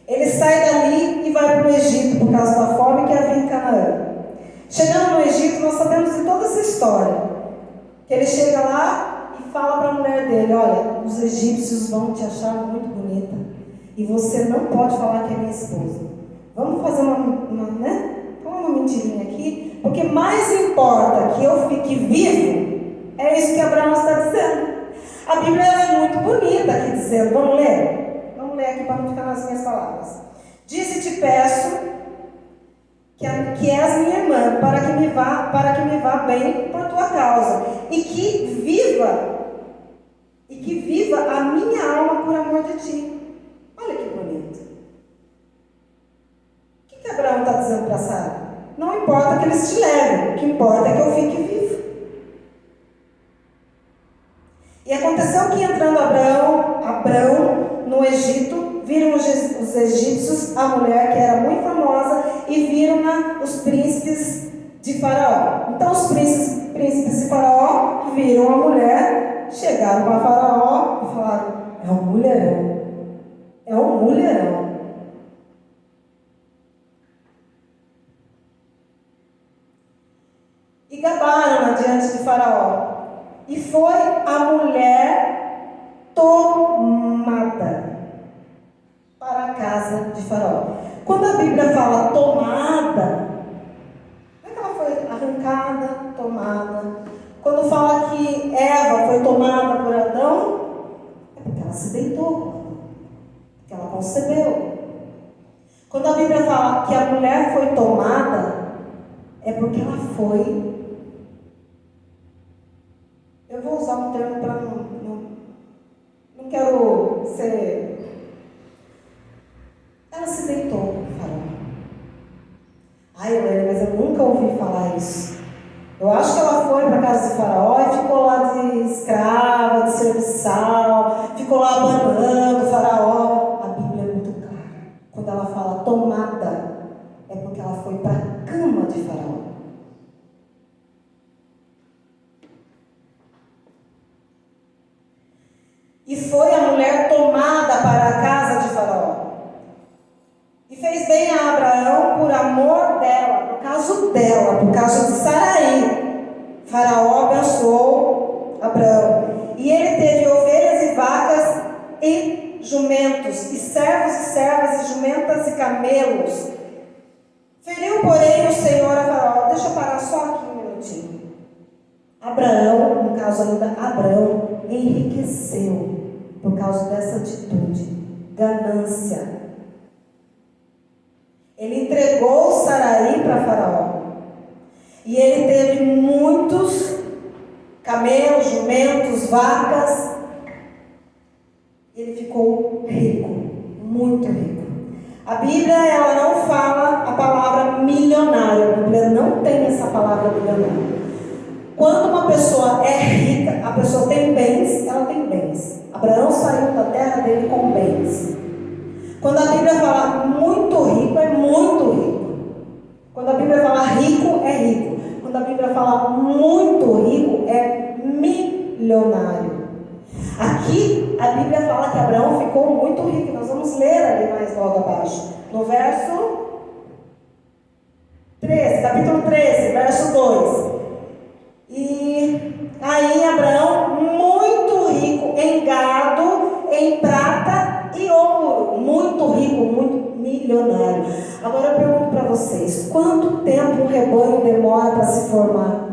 Ele sai dali e vai para o Egito por causa da fome que havia em Canaã. Chegando no Egito, nós sabemos de toda essa história. Que ele chega lá e fala para a mulher dele: olha, os egípcios vão te achar muito bonita e você não pode falar que é minha esposa. Vamos fazer uma mentirinha aqui, porque mais importa que eu fique vivo. É isso que Abraão está dizendo. A Bíblia é muito bonita aqui dizendo. Vamos ler? Vamos ler aqui para não ficar nas minhas palavras. Diz e te peço que és minha irmã, para que me vá bem por tua causa, e que viva a minha alma por amor de ti. Olha que bonito. O que Abraão está dizendo para Sara? Não importa que eles te levem, o que importa é que eu fique vivo. E aconteceu que, entrando Abraão no Egito, viram os egípcios a mulher que era muito famosa, e viram-na os príncipes de Faraó. Então os príncipes de Faraó viram a mulher, chegaram para Faraó e falaram: é um mulherão, é um mulherão. e gabaram-na diante de Faraó. E foi a mulher tomada para a casa de Faraó. Quando a Bíblia fala tomada, não é que ela foi arrancada, tomada. Quando fala que Eva foi tomada por Adão, é porque ela se deitou, porque ela concebeu. Quando a Bíblia fala que a mulher foi tomada, é porque ela foi. Eu vou usar um termo para não quero ser. Ela se deitou, Faraó. Ai, Helena, mas eu nunca ouvi falar isso. Eu acho que ela foi para a casa de Faraó e ficou lá de escrava, de serviçal, ficou lá abanando o Faraó. A Bíblia é muito clara. Quando ela fala tomada, é porque ela foi para a cama de Faraó. E foi a mulher tomada para a casa de Faraó. E fez bem a Abraão por amor dela, por causa de Saraí. Faraó abençoou Abraão. E ele teve ovelhas e vacas e jumentos, e servos e servas, e jumentas e camelos. Feriu, porém, o Senhor a Faraó. Deixa eu parar só aqui um minutinho. Abraão, no caso ainda, Abraão enriqueceu por causa dessa atitude, ganância. Ele entregou Saraí para Faraó. E ele teve muitos camelos, jumentos, vacas. Ele ficou rico, muito rico. A Bíblia, ela não fala a palavra milionário. A Bíblia não tem essa palavra milionário. Quando uma pessoa é rica, a pessoa tem bens, ela tem bens. Abraão saiu da terra dele com bens. Quando a Bíblia fala muito rico, é muito rico. Quando a Bíblia fala rico, é rico. Quando a Bíblia fala muito rico, é milionário. Aqui, a Bíblia fala que Abraão ficou muito rico. Nós vamos ler ali mais logo abaixo. No verso 13, capítulo 13, verso 2. E aí Abraão, muito rico em gado, em prata e ouro. Muito rico, muito milionário. Agora eu pergunto para vocês, quanto tempo um rebanho demora para se formar?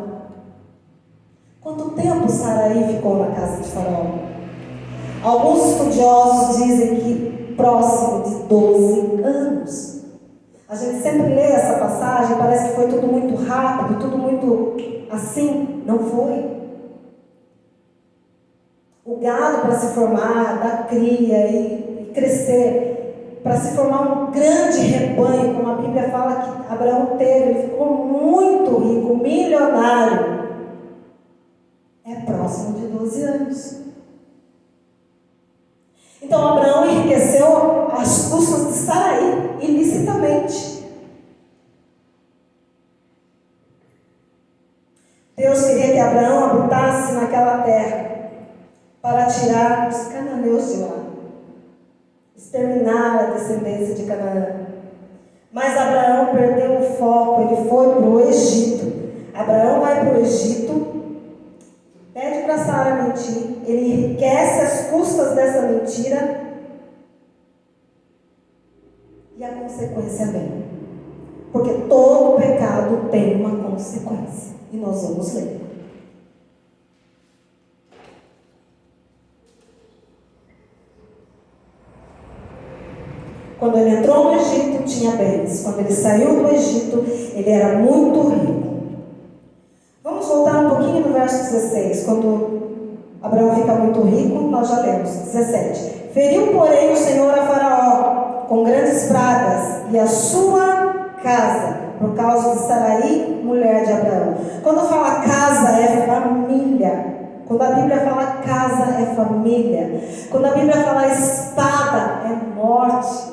Quanto tempo Saraí ficou na casa de Faraó? Alguns estudiosos dizem que próximo de 12 anos. A gente sempre lê essa passagem, parece que foi tudo muito rápido, tudo muito assim. Não foi. O gado, para se formar, dar cria e crescer, para se formar um grande rebanho, como a Bíblia fala que Abraão teve, ele ficou muito rico, milionário. É próximo de 12 anos. Então Abraão enriqueceu às custas de Saraí, ilicitamente. Deus queria que Abraão habitasse naquela terra para tirar os cananeus de lá, exterminar a descendência de Canaã. Mas Abraão perdeu o foco, ele foi para o Egito. Abraão vai para o Egito, pede para Sara mentir, ele enriquece às custas dessa mentira, e a consequência vem. Porque todo pecado tem uma consequência. E nós vamos ler. Quando ele entrou no Egito, tinha bens. Quando ele saiu do Egito, ele era muito rico. Vamos voltar um pouquinho no verso 16. Quando Abraão fica muito rico, nós já lemos. 17. Feriu, porém, o Senhor a Faraó com grandes pragas e a sua casa, por causa de Saraí, mulher de Abraão. Quando fala casa, é família. Quando a Bíblia fala casa, é família. Quando a Bíblia fala espada, é morte.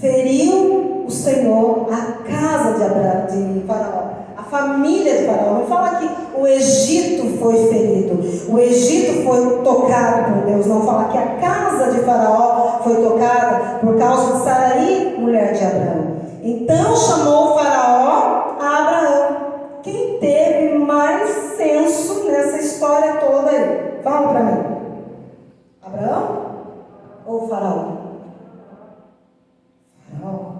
Feriu o Senhor a casa de Abraão, de Faraó, a família de Faraó. Não fala que o Egito foi ferido, o Egito foi tocado por Deus. Não fala que a casa de Faraó foi tocada por causa de Saraí, mulher de Abraão. Então chamou o Faraó a Abraão. Quem teve mais senso nessa história toda aí? Fala para mim. Abraão ou Faraó? Faraó.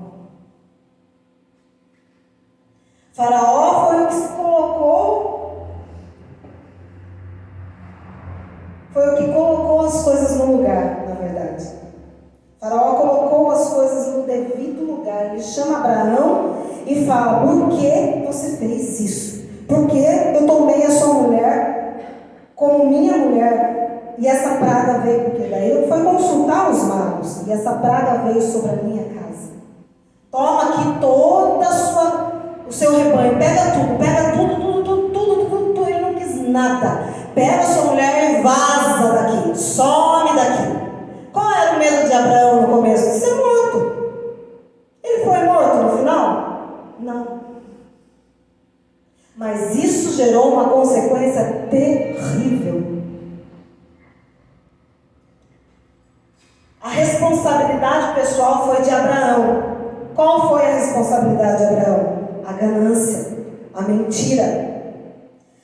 Faraó foi o que se colocou, foi o que colocou as coisas no lugar, na verdade. Faraó colocou as coisas no devido lugar. Ele chama Abraão e fala: por que você fez isso? Porque eu tomei a sua mulher como minha mulher e essa praga veio, porque daí ele foi consultar os magos e essa praga veio sobre a minha casa. Toma aqui toda o seu rebanho, pega tudo, ele não quis nada. Pega a sua mulher e vaza daqui, some daqui. Qual era o medo de Abraão no começo? De ser morto. Ele foi morto no final? Não. Mas isso gerou uma consequência terrível. A responsabilidade pessoal foi de Abraão. Qual foi a responsabilidade de Abraão? A ganância, a mentira.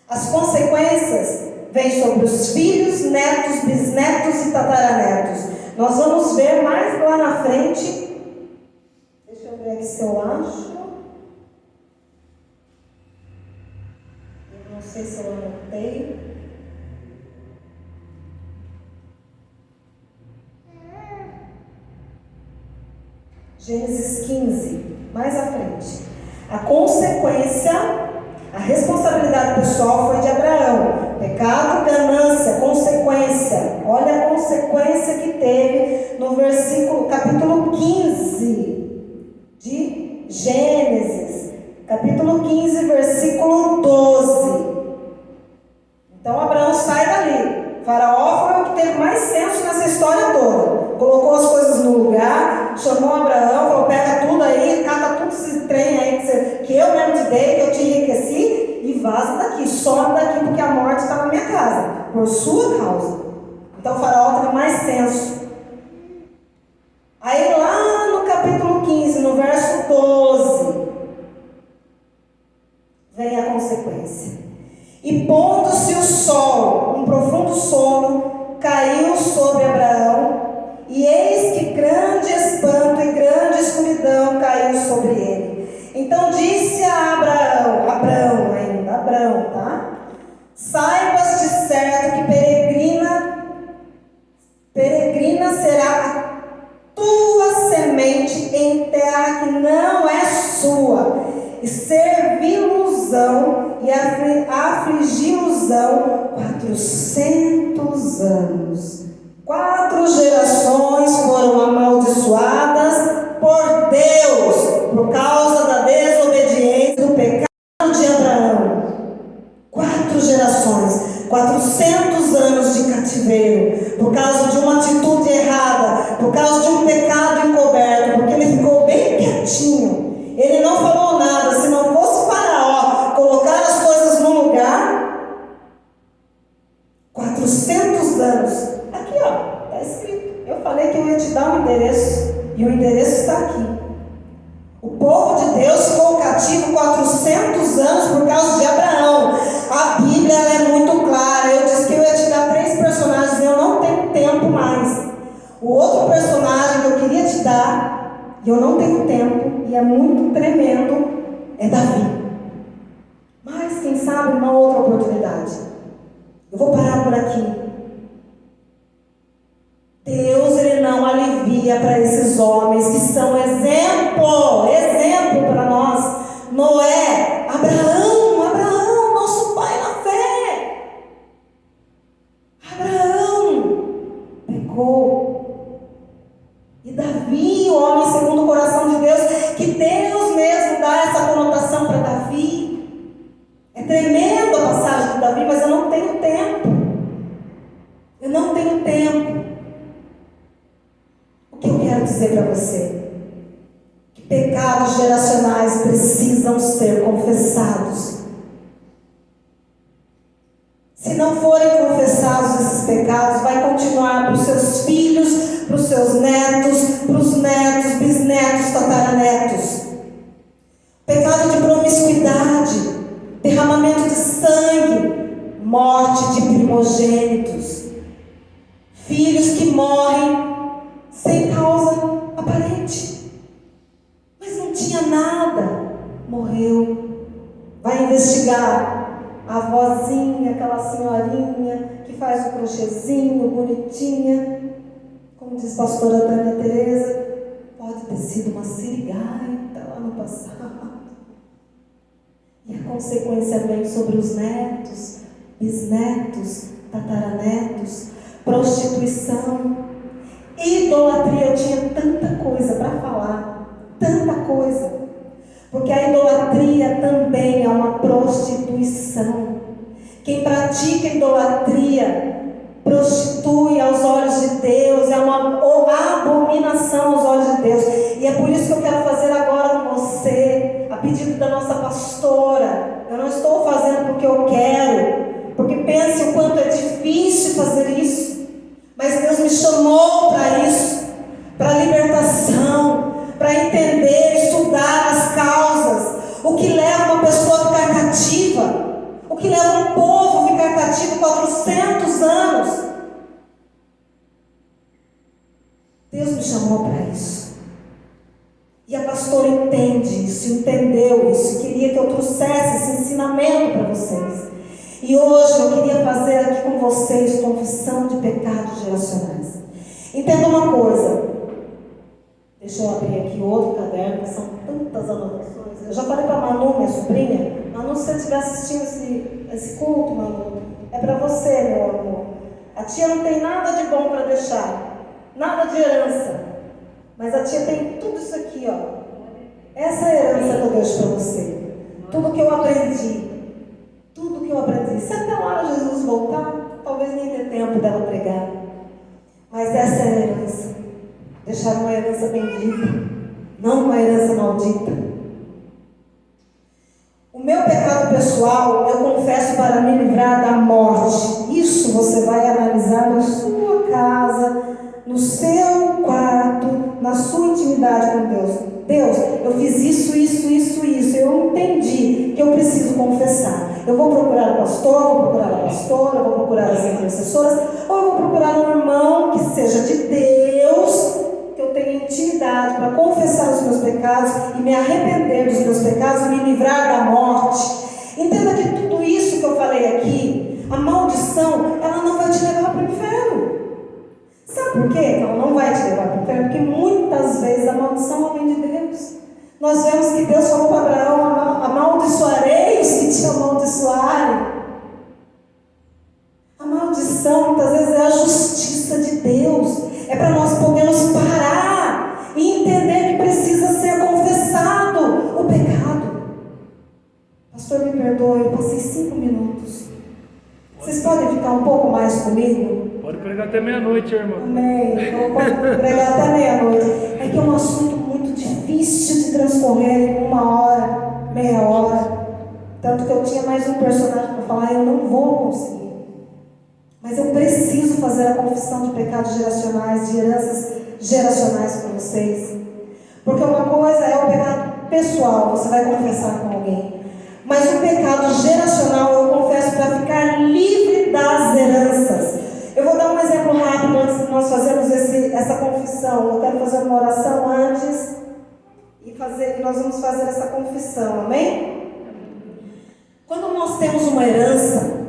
As consequências vêm sobre os filhos, netos, bisnetos e tataranetos. Nós vamos ver mais lá na frente. Deixa eu ver aqui se eu acho. Eu não sei se eu anotei. Gênesis 15, mais à frente. A consequência, a responsabilidade pessoal foi de Abraão. Pecado, ganância, consequência. Olha a consequência que teve no capítulo 15 de Gênesis. Capítulo 15, versículo 12. Então Abraão sai dali. Faraó foi o que teve mais senso nessa história toda. Colocou as coisas no lugar, chamou Abraão, falou: pega tudo aí, cata tudo esse trem aí que eu mesmo te dei, que eu te enriqueci, e vaza daqui, some daqui, porque a morte está na minha casa, por sua causa. Então o Faraó teve mais senso. Aí lá no capítulo 15, no verso 12, vem a consequência. E pondo-se o sol, um profundo sono caiu sobre Abraão, e eis que grande espanto e grande escuridão caiu sobre ele. Então disse a Abraão, tá? Saibas de certo que peregrina será a tua semente em terra que não é sua, e servi-los-ão e afligi-los-ão 400 anos. 4 gerações foram amaldiçoadas por Deus, por causa da desobediência, do pecado de Abraão. 4 gerações, 400 anos de cativeiro, por causa de uma atitude errada, por causa de um pecado encoberto, porque ele ficou bem quietinho, ele não falou nada. Se não fosse Faraó colocar as coisas no lugar, 400 anos. Aqui ó, está escrito. Eu falei que eu ia te dar um endereço, e o endereço está aqui. O povo de Deus ficou cativo 400 anos por causa de Abraão. A Bíblia ela é muito clara. Eu disse que eu ia te dar 3 personagens, eu não tenho tempo mais. O outro personagem que eu queria te dar, e eu não tenho tempo, e é muito tremendo, é Davi. Mas quem sabe uma outra oportunidade. Eu vou parar por aqui. Deus, ele não alivia para esses homens que são exemplo para nós. Noé, Abraão, nosso pai na fé. Abraão pecou. E Davi, o homem segundo o coração de Deus, que Deus mesmo dá essa conotação para Davi. É tremendo a passagem de Davi, mas eu não tenho tempo. O que eu quero dizer para você? Que pecados geracionais precisam ser confessados. Se não forem confessados esses pecados, vai continuar para os seus filhos, para os seus netos, para os netos, bisnetos, tataranetos. Pecado de promiscuidade, derramamento derramamento de sangue, morte de primogênitos, filhos que morrem sem causa aparente, mas não tinha nada, morreu. Vai investigar a avózinha, aquela senhorinha que faz o crochêzinho, bonitinha, como diz a pastora Tânia Teresa, pode ter sido uma sirigaita lá no passado. E a consequência vem sobre os netos, bisnetos, tataranetos, prostituição, idolatria. Eu tinha tanta coisa para falar, tanta coisa, porque a idolatria também é uma prostituição. Quem pratica idolatria prostitui aos olhos de Deus, é uma abominação aos olhos de Deus. E é por isso que eu quero fazer agora com você, a pedido da nossa pastora. Eu não estou fazendo porque eu quero, porque pense o quanto é difícil fazer isso, mas Deus me chamou para isso, para libertação, para entender, estudar as causas, o que leva uma pessoa a ficar cativa, o que leva um povo a ficar cativo 400 anos. Deus me chamou para isso. E a pastora entende isso, entendeu isso, queria que eu trouxesse esse ensinamento para vocês. E hoje eu queria fazer aqui com vocês confissão de pecados geracionais. Entenda uma coisa. Deixa eu abrir aqui outro caderno, que são tantas anotações. Eu já falei para a Manu, minha sobrinha. Manu, se você estiver assistindo esse culto, Manu, é para você, meu amor. A tia não tem nada de bom para deixar, nada de herança, mas a tia tem tudo isso aqui, ó. Essa é a herança que eu deixo para você. Tudo que eu aprendi. Tudo que eu aprendi. Se até lá Jesus voltar, talvez nem dê tempo dela pregar. Mas essa é a herança. Deixar uma herança bendita, não uma herança maldita. O meu pecado pessoal, eu confesso para me livrar da morte. Isso você vai analisar na sua casa, no seu quarto, na sua intimidade com Deus. Deus, eu fiz isso. Eu entendi que eu preciso confessar. Eu vou procurar o pastor, vou procurar a pastora, vou procurar as intercessoras, ou eu vou procurar um irmão que seja de Deus, que eu tenha intimidade para confessar os meus pecados e me arrepender dos meus pecados e me livrar da morte. Entenda que tudo isso que eu falei aqui, a maldição, ela não vai te levar para o inferno. Sabe por quê que ela não vai te levar para o inferno? Porque muitas vezes a maldição vem de Deus. Nós vemos que Deus falou para Abraão: amaldiçoarei os que te amaldiçoarem. A maldição muitas vezes é a justiça de Deus. É para nós podermos parar e entender que precisa ser confessado o pecado. Pastor, me perdoe, eu passei 5 minutos. Vocês podem ficar um pouco mais comigo? Pode pregar até meia-noite, irmão. Amém. Eu posso pregar até meia-noite. É que é um assunto muito difícil de transcorrer em 1 hora, meia hora. Tanto que eu tinha mais um personagem para falar, eu não vou conseguir. Mas eu preciso fazer a confissão de pecados geracionais, de heranças geracionais para vocês. Porque uma coisa é o pecado pessoal, você vai confessar com alguém. Mas o pecado geracional eu confesso para ficar livre das heranças. Eu vou dar um exemplo rápido antes de nós fazermos essa confissão. Eu quero fazer uma oração antes e nós vamos fazer essa confissão, amém? Quando nós temos uma herança,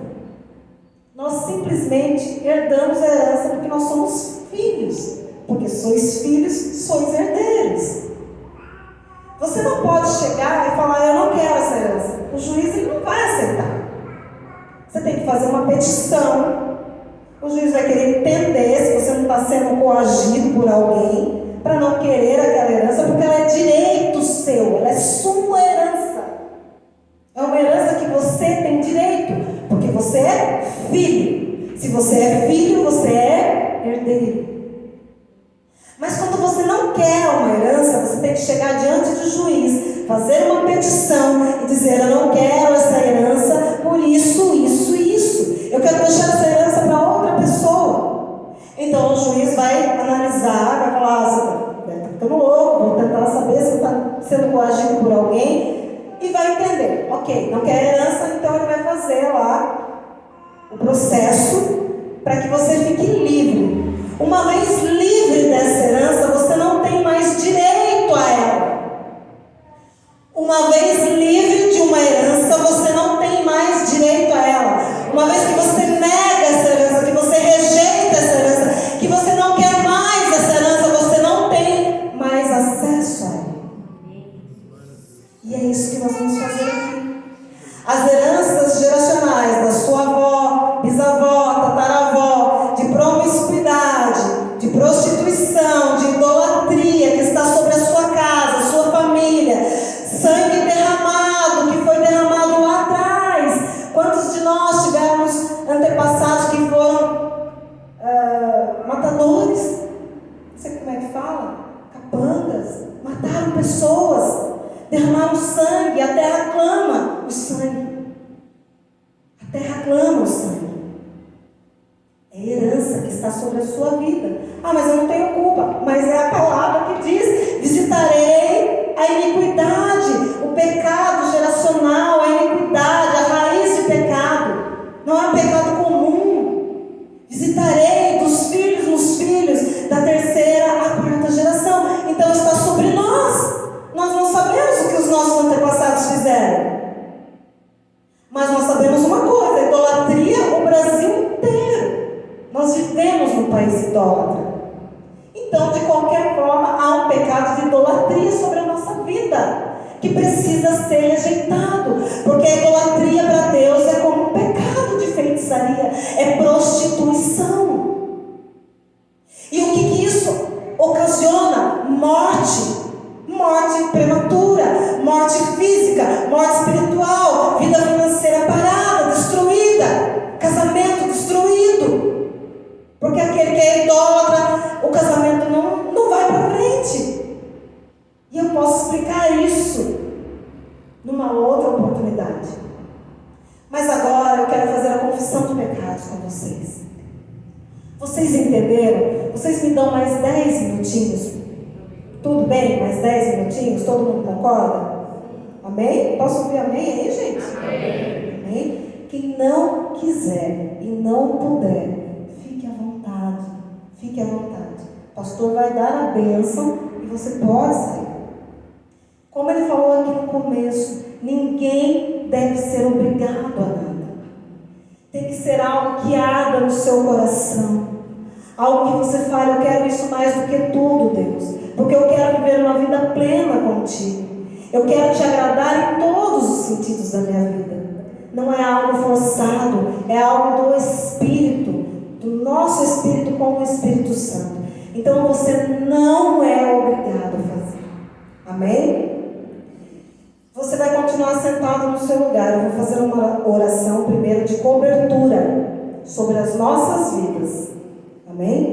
nós simplesmente herdamos a herança porque nós somos filhos. Porque sois filhos, sois herdeiros. Você não pode chegar e falar: eu não quero essa herança. O juiz ele não vai aceitar. Você tem que fazer uma petição. O juiz vai querer entender se você não está sendo coagido por alguém para não querer aquela herança, porque ela é direito seu, ela é sua herança. É uma herança que você tem direito, porque você é filho. Se você é filho, você é herdeiro. Mas quando você não quer uma herança, você tem que chegar diante do juiz, fazer uma petição e dizer: eu não quero essa herança por isso. Eu quero deixar essa herança para outra pessoa. Então o juiz vai analisar, vai falar: você está ficando louco, vou tentar saber se está sendo coagido por alguém, e vai entender. Ok, não quer herança, então ele o processo para que você fique livre. Uma vez livre dessa herança, você não tem mais direito a ela. Uma vez livre de uma herança, você não tem mais direito a ela. Uma vez que você nega essa herança, que você rejeita essa herança, que você não quer mais essa herança, você não tem mais acesso a ela. E é isso que nós vamos fazer aqui. As heranças geracionais da sua avó, bisavó, tataravó, de promiscuidade, de prostituição, de idolatria que está sobre a sua casa, sua família, sangue derramado, que foi derramado lá atrás. Quantos de nós tivemos antepassados que foram matadores? Não sei como é que fala. Capangas, mataram pessoas, derramaram sangue, a terra clama o sangue. A terra clama o sangue. É herança que está sobre a sua vida. Ah, mas eu não tenho culpa. Mas é a palavra que diz: visitarei a iniquidade, o pecado geracional, a iniquidade, a raiz de pecado. Não é um pecado comum. Visitarei dos filhos nos filhos, da terceira à quarta geração. Então está sobre nós. Nós não sabemos o que os nossos antepassados fizeram. Mas nós sabemos uma coisa: a idolatria, o Brasil inteiro. Nós vivemos num país idólatra. Então, de qualquer forma, há um pecado de idolatria sobre a nossa vida, que precisa ser rejeitado. Porque a idolatria para Deus é como um pecado de feitiçaria, é prostituição. E o que isso ocasiona? Morte prematura, morte física, morte espiritual, vida financeira parada, destruída, casamento destruído. Porque aquele que é idólatra, o casamento não vai para frente. E eu posso explicar isso numa outra oportunidade. Mas agora eu quero fazer a confissão de pecados com vocês. Vocês entenderam? Vocês me dão mais 10 minutinhos? Tudo bem? Mais 10 minutinhos? Todo mundo concorda? Amém? Posso ouvir amém aí, gente? Amém. Amém? Quem não quiser e não puder, fique à vontade. O pastor vai dar a bênção e você pode sair. Como ele falou aqui no começo, ninguém deve ser obrigado a nada. Tem que ser algo que arda no seu coração. Algo que você fale: eu quero isso mais do que tudo, Deus. Porque eu quero viver uma vida plena contigo. Eu quero te agradar em todos os sentidos da minha vida. Não é algo forçado, é algo do Espírito, do nosso Espírito com o Espírito Santo. Então você não é obrigado a fazer. Amém? Você vai continuar sentado no seu lugar. Eu vou fazer uma oração primeiro de cobertura sobre as nossas vidas. Amém?